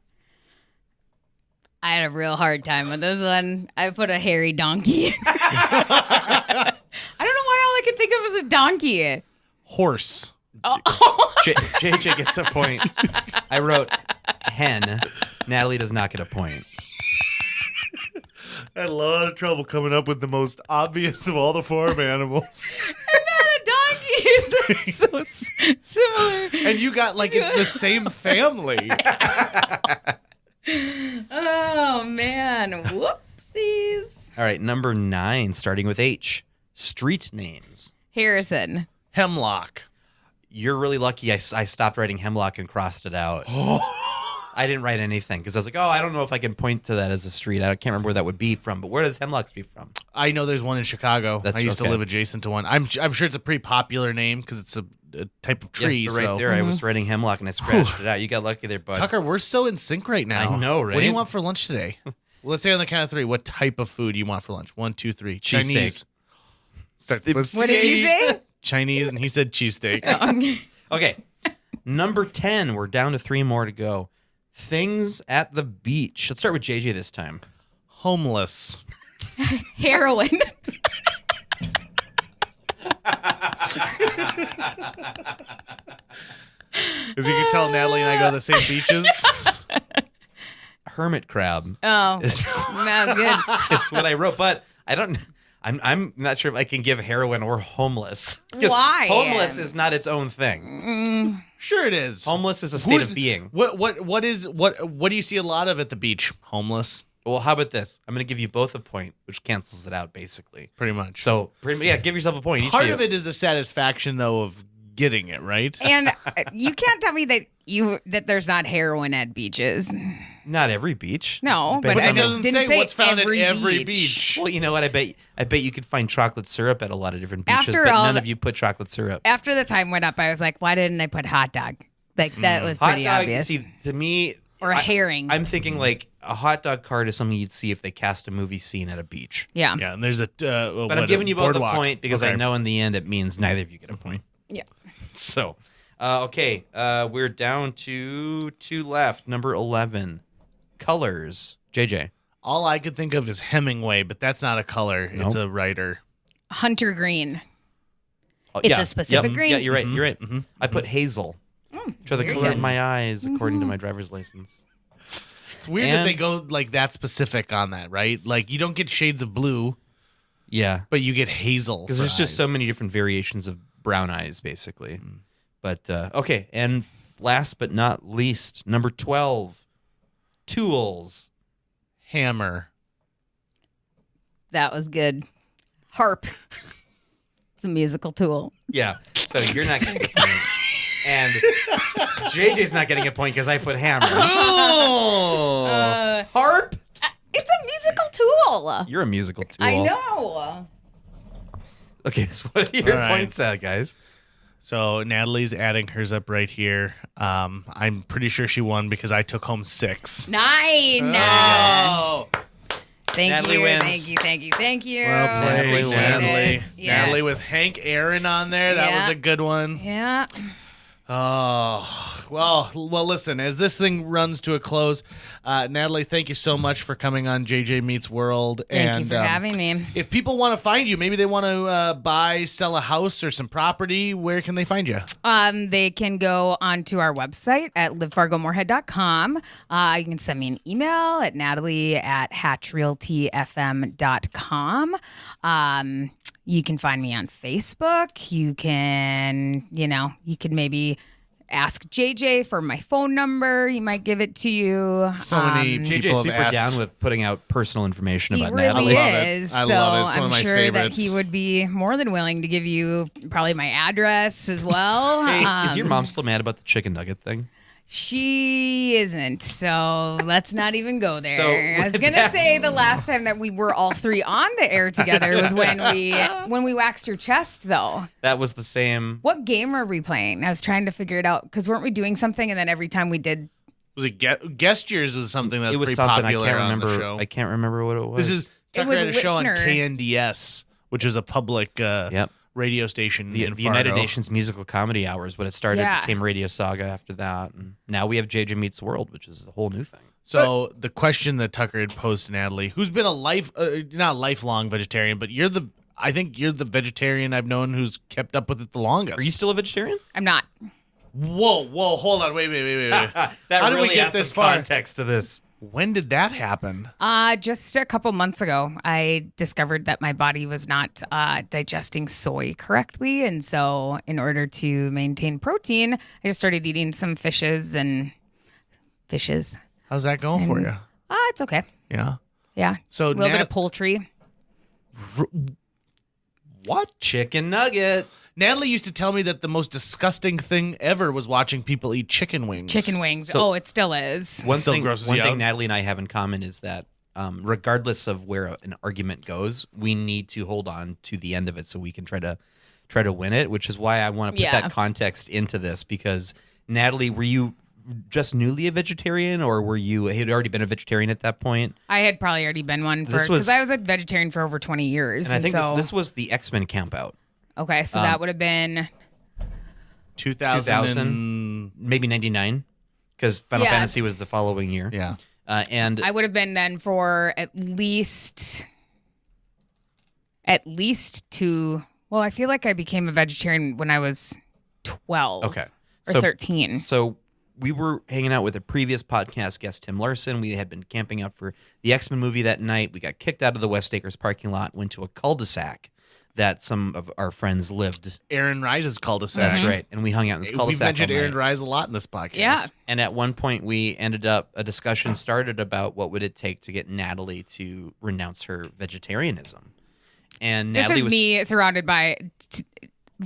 I had a real hard time with this one. I put a hairy donkey. I don't know why all I could think of was a donkey.
Horse.
JJ gets a point. I wrote hen. Natalie does not get a point.
I had a lot of trouble coming up with the most obvious of all the farm animals.
A donkey. That's so similar.
And you got like it's the same family.
Oh, man. Whoopsies.
All right, number 9, starting with H. Street names.
Harrison.
Hemlock.
You're really lucky I stopped writing hemlock and crossed it out. I didn't write anything because I was like, I don't know if I can point to that as a street. I can't remember where that would be from, but where does Hemlock be from?
I know there's one in Chicago.
That's
I used
okay.
to live adjacent to one. I'm sure it's a pretty popular name because it's a type of tree.
Yeah, right
so.
there. I was writing hemlock and I scratched it out. You got lucky there, bud.
Tucker, we're so in sync right now.
I know, right?
What do you want for lunch today? Well, let's say on the count of 3. What type of food do you want for lunch? 1, 2, 3. Chinese. Start.
What did you say?
Chinese, and he said cheesesteak.
Okay. Number 10. We're down to 3 more to go. Things at the beach. Let's start with JJ this time.
Homeless.
Heroin.
As you can tell, Natalie and I go to the same beaches.
Hermit crab.
Oh,
Is
that's good.
is what I wrote, but I don't. I'm not sure if I can give heroin or homeless. 'Cause
Why?
Homeless is not its own thing.
Sure, it is.
Homeless is a state of being.
What do you see a lot of at the beach? Homeless,
Well, how about this? I'm going to give you both a point, which cancels it out basically.
pretty much.
So, give yourself a point. Each
Part
you.
of it is the satisfaction, though, of getting it right.
And you can't tell me that there's not heroin at beaches.
Not every beach.
No,
Depends
but
on
It
I
the-
doesn't
didn't
say
say
what's found at
every
every
beach.
beach.
Well, you know what? I bet you could find chocolate syrup at a lot of different beaches,
After
but
all
none
the-
of you put chocolate syrup.
After the time went up, I was like, why didn't I put hot dog? Like, that was
Hot
pretty
dog,
obvious.
see, to me,
Or a herring.
I'm thinking like a hot dog cart is something you'd see if they cast a movie scene at a beach.
yeah.
Yeah, and there's a.
But I'm giving you both
boardwalk.
a point because I
Okay.
know in the end it means neither of you get a point.
Yeah.
So, okay, we're down to 2 left. Number 11, colors. JJ.
All I could think of is Hemingway, but that's not a color. It's
Nope.
a writer.
Hunter green.
Oh,
It's a specific green?
Yeah, you're right. You're right. I put hazel. Which are the
very
color of
good.
my eyes, according to my driver's license.
It's weird that
And-
they go like that specific on that, right? Like you don't get shades of blue,
Yeah,
but you get hazel.
because
for
there's just so
eyes.
many different variations of brown eyes, basically. But okay, and last but not least, number 12, tools.
Hammer.
That was good. Harp. It's a musical tool.
Yeah, so you're not going to get And JJ's not getting a point because I put hammer. Harp?
It's a musical tool.
You're a musical tool.
I know.
Okay, so what are your
All right.
points at, guys?
So Natalie's adding hers up right here. I'm pretty sure she won because I took home 6.
9.
Oh.
Thank
Natalie
you.
wins.
Thank you.
Well played,
Natalie
Appreciate
wins.
Natalie.
it. Yes.
Natalie with Hank Aaron on there. That
Yeah.
was a good one.
Yeah.
Oh, well, listen, as this thing runs to a close, Natalie, thank you so much for coming on JJ Meets World.
Thank you for having me.
If people want to find you, maybe they want to sell a house or some property, where can they find you?
They can go onto our website at livefargomorehead.com. You can send me an email at natalie@hatchrealtyfm.com. You can find me on Facebook. You can maybe ask JJ for my phone number. He might give it to you.
So many people
JJ's
have
super
asked.
down with putting out personal information
He
about
really
Natalie.
love it.
is.
I
so
love it. It's one of
I'm
my
sure
favorites.
that he would be more than willing to give you probably my address as well.
Hey, is your mom still mad about the chicken nugget thing?
She isn't, so let's not even go there.
So,
I was
with
gonna
that-
say the last time that we were all 3 on the air together was when we waxed your chest, though.
That was the same.
What game are we playing? I was trying to figure it out because weren't we doing something and then every time we did?
Was it Gestures was something that's
It was
pretty
something I
popular
can't
on the
remember.
show.
I can't remember what it was.
This is Tucker
was
had a show on
Listener.
KNDS, which is a public radio station
the
in
United
Fargo.
Nations Musical Comedy Hours. When it started,
Yeah.
it became Radio Saga after that. And now we have JJ Meets World, which is a whole new thing.
So the question that Tucker had posed to Natalie, who's been a not lifelong vegetarian, but I think you're the vegetarian I've known who's kept up with it the longest.
Are you still a vegetarian?
I'm not.
Whoa, hold on, wait.
That
How did
really
we get
adds
this
some
far?
context to this.
When did that happen?
Just a couple months ago, I discovered that my body was not digesting soy correctly. And so, in order to maintain protein, I just started eating some fishes.
How's that going for you?
It's okay.
Yeah.
Yeah.
So
a little bit of poultry.
What? Chicken nugget.
Natalie used to tell me that the most disgusting thing ever was watching people eat chicken wings.
Chicken wings.
So-
It still is.
One
Still
thing,
grosses
one
you
thing
out?
Natalie and I have in common is that regardless of where an argument goes, we need to hold on to the end of it so we can try to win it, which is why I want to put that context into this, because Natalie, were you just newly a vegetarian, or had already been a vegetarian at that point?
I had probably already been one
This was-
because I was a vegetarian for over 20 years.
And I think
so,
this was the X-Men camp out.
okay, so that would have been
2000.
Maybe 99, because Final
Yeah.
Fantasy was the following year.
Yeah.
And
I would have been then for at least two. Well, I feel like I became a vegetarian when I was 12.
okay,
Or
so
13.
So we were hanging out with a previous podcast guest, Tim Larson. We had been camping out for the X-Men movie that night. We got kicked out of the West Acres parking lot, went to a cul-de-sac that some of our friends lived.
Aaron Rise's cul-de-sac.
That's right. And we hung out in this
We've
cul-de-sac
mentioned
all night.
Aaron Rise a lot in this podcast.
Yeah.
And at one point, a discussion started about what would it take to get Natalie to renounce her vegetarianism. And
This
Natalie
is
was
me surrounded by
of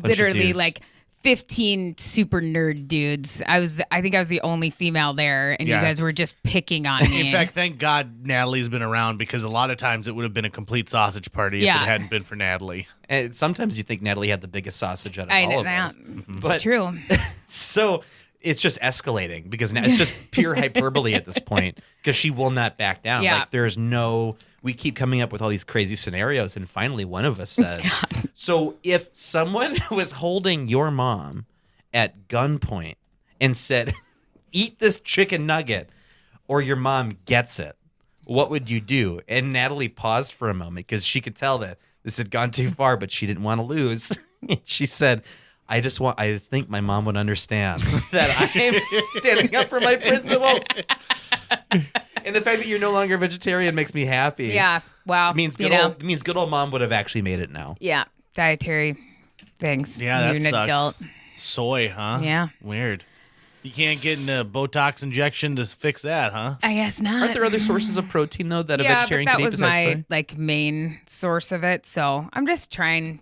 literally
dudes.
like 15 super nerd dudes. I think I was the only female there, and
Yeah.
you guys were just picking on me.
In fact, thank God Natalie's been around, because a lot of times it would have been a complete sausage party if
Yeah.
it hadn't been for Natalie.
And sometimes you think Natalie had the biggest sausage out of
I
all
know
of
that.
us.
It's
But
true.
so it's just escalating because now it's just pure hyperbole at this point, because she will not back down.
Yeah.
Like we keep coming up with all these crazy scenarios, and finally one of us said, so if someone was holding your mom at gunpoint and said, eat this chicken nugget or your mom gets it, what would you do? And Natalie paused for a moment because she could tell that this had gone too far, but she didn't want to lose. She said, I just think my mom would understand that I'm standing up for my principles. And the fact that you're no longer a vegetarian makes me happy.
Yeah. Wow.
It means good old mom would have actually made it now.
Yeah. Dietary things.
Yeah,
You're
that
an
sucks.
adult.
Soy, huh?
Yeah.
Weird. You can't get a Botox injection to fix that, huh?
I guess not.
Aren't there other sources of protein though that a
yeah,
vegetarian
but that
can eat
was
besides
my
soy?
like main source of it. So I'm just trying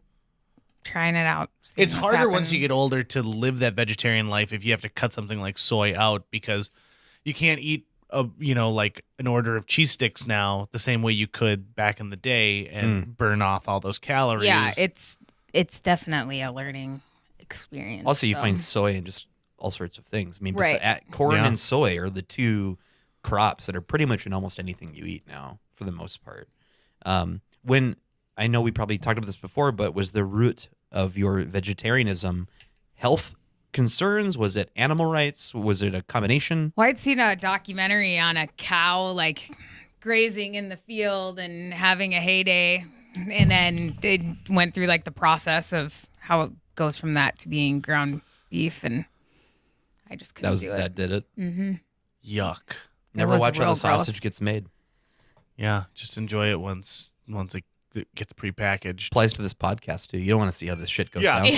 trying it out. seeing
It's
what's
harder once
happening.
you get older to live that vegetarian life if you have to cut something like soy out because you can't eat like an order of cheese sticks now the same way you could back in the day and burn off all those calories.
Yeah, it's definitely a learning experience.
Also, you
so.
find soy in just all sorts of things. I mean,
Right.
corn
Yeah.
and soy are the two crops that are pretty much in almost anything you eat now, for the most part. When I know we probably talked about this before, but was the root of your vegetarianism health concerns? Was it animal rights? Was it a combination?
Well, I'd seen a documentary on a cow like grazing in the field and having a heyday, and then they went through like the process of how it goes from that to being ground beef, and I just couldn't do it.
That did it.
Yuck.
Never
was
watch how
real
the sausage
gross.
gets made.
Yeah, just enjoy it once it gets prepackaged.
Applies to this podcast too. You don't want to see how this shit goes
Yeah.
down.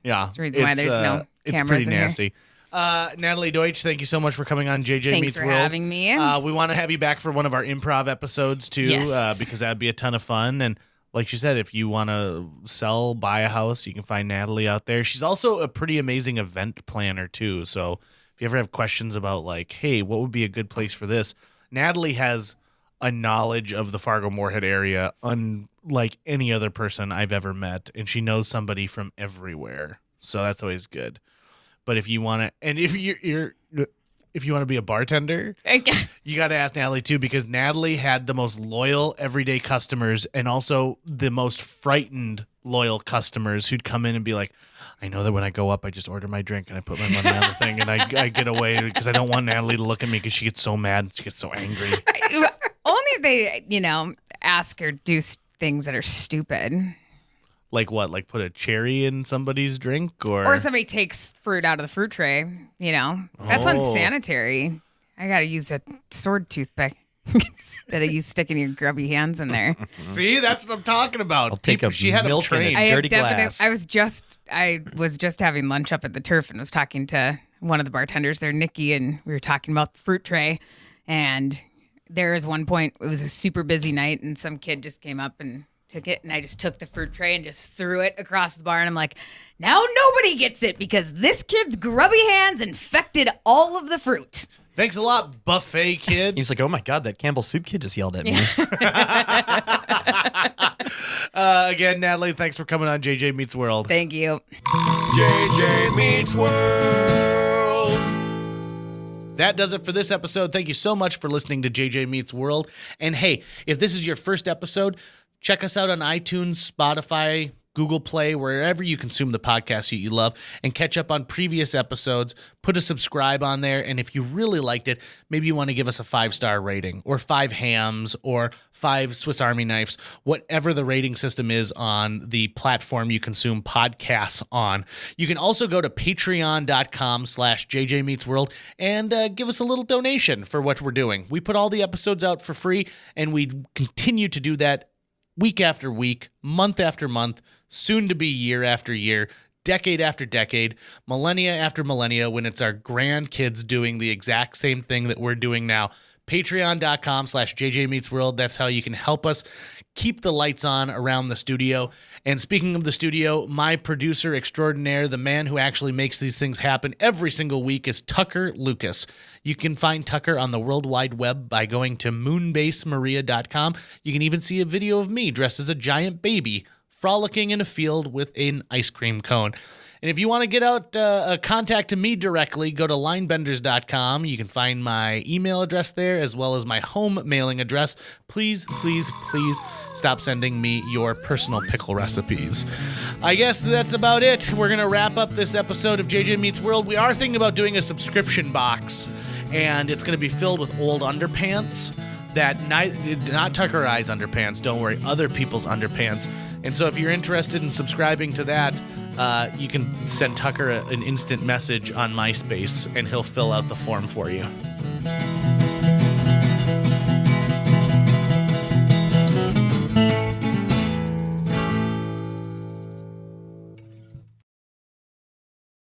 Yeah,
That's the reason why there's no
it's
cameras
pretty
in here.
nasty. Natalie Deutsch, thank you so much for coming on JJ
Thanks
Meets
for
World.
having me.
We want to have you back for one of our improv episodes too,
Yes.
because that'd be a ton of fun. And like she said, if you want to buy a house, you can find Natalie out there. She's also a pretty amazing event planner too. So if you ever have questions about like, hey, what would be a good place for this? Natalie has a knowledge of the Fargo Moorhead area unlike any other person I've ever met, and she knows somebody from everywhere. So that's always good. But if you want to, and if you want to be a bartender, you got to ask Natalie too, because Natalie had the most loyal everyday customers and also the most frightened loyal customers who'd come in and be like, I know that when I go up, I just order my drink and I put my money on the thing and I get away because I don't want Natalie to look at me because she gets so mad and she gets so angry.
Only if they, ask or do things that are stupid.
Like what? Like put a cherry in somebody's drink
Or somebody takes fruit out of the fruit tray, That's
Oh.
unsanitary. I got to use a sword toothpick instead of you sticking your grubby hands in there.
See, that's what I'm talking about.
I'll take
She had them
milk and a
trained.
I have
dirty glass.
I was just having lunch up at the Turf and was talking to one of the bartenders there, Nikki, and we were talking about the fruit tray. And there was one point, it was a super busy night, and some kid just came up and took it, and I just took the fruit tray and just threw it across the bar, and I'm like, now nobody gets it because this kid's grubby hands infected all of the fruit.
Thanks a lot, buffet kid.
He was like, oh my God, that Campbell soup kid just yelled at me.
Again, Natalie, thanks for coming on JJ Meets World.
Thank you.
JJ Meets World.
That does it for this episode. Thank you so much for listening to JJ Meets World. And hey, if this is your first episode, check us out on iTunes, Spotify, Google Play, wherever you consume the podcasts you love, and catch up on previous episodes. Put a subscribe on there, and if you really liked it, maybe you want to give us a 5-star rating, or 5 hams, or 5 Swiss Army knives, whatever the rating system is on the platform you consume podcasts on. You can also go to patreon.com/JJMeetsWorld and give us a little donation for what we're doing. We put all the episodes out for free, and we continue to do that week after week, month after month, soon to be year after year, decade after decade, millennia after millennia, when it's our grandkids doing the exact same thing that we're doing now. Patreon.com/JJMeetsWorld. That's how you can help us keep the lights on around the studio. And speaking of the studio, my producer extraordinaire, the man who actually makes these things happen every single week, is Tucker Lucas. You can find Tucker on the World Wide Web by going to moonbasemaria.com. You can even see a video of me dressed as a giant baby frolicking in a field with an ice cream cone. And if you want to get out a contact to me directly, go to linebenders.com. You can find my email address there as well as my home mailing address. Please, please, please stop sending me your personal pickle recipes. I guess that's about it. We're going to wrap up this episode of JJ Meets World. We are thinking about doing a subscription box, and it's going to be filled with old underpants. That not Tucker Eye's underpants, don't worry, other people's underpants. And so if you're interested in subscribing to that, you can send Tucker an instant message on MySpace, and he'll fill out the form for you.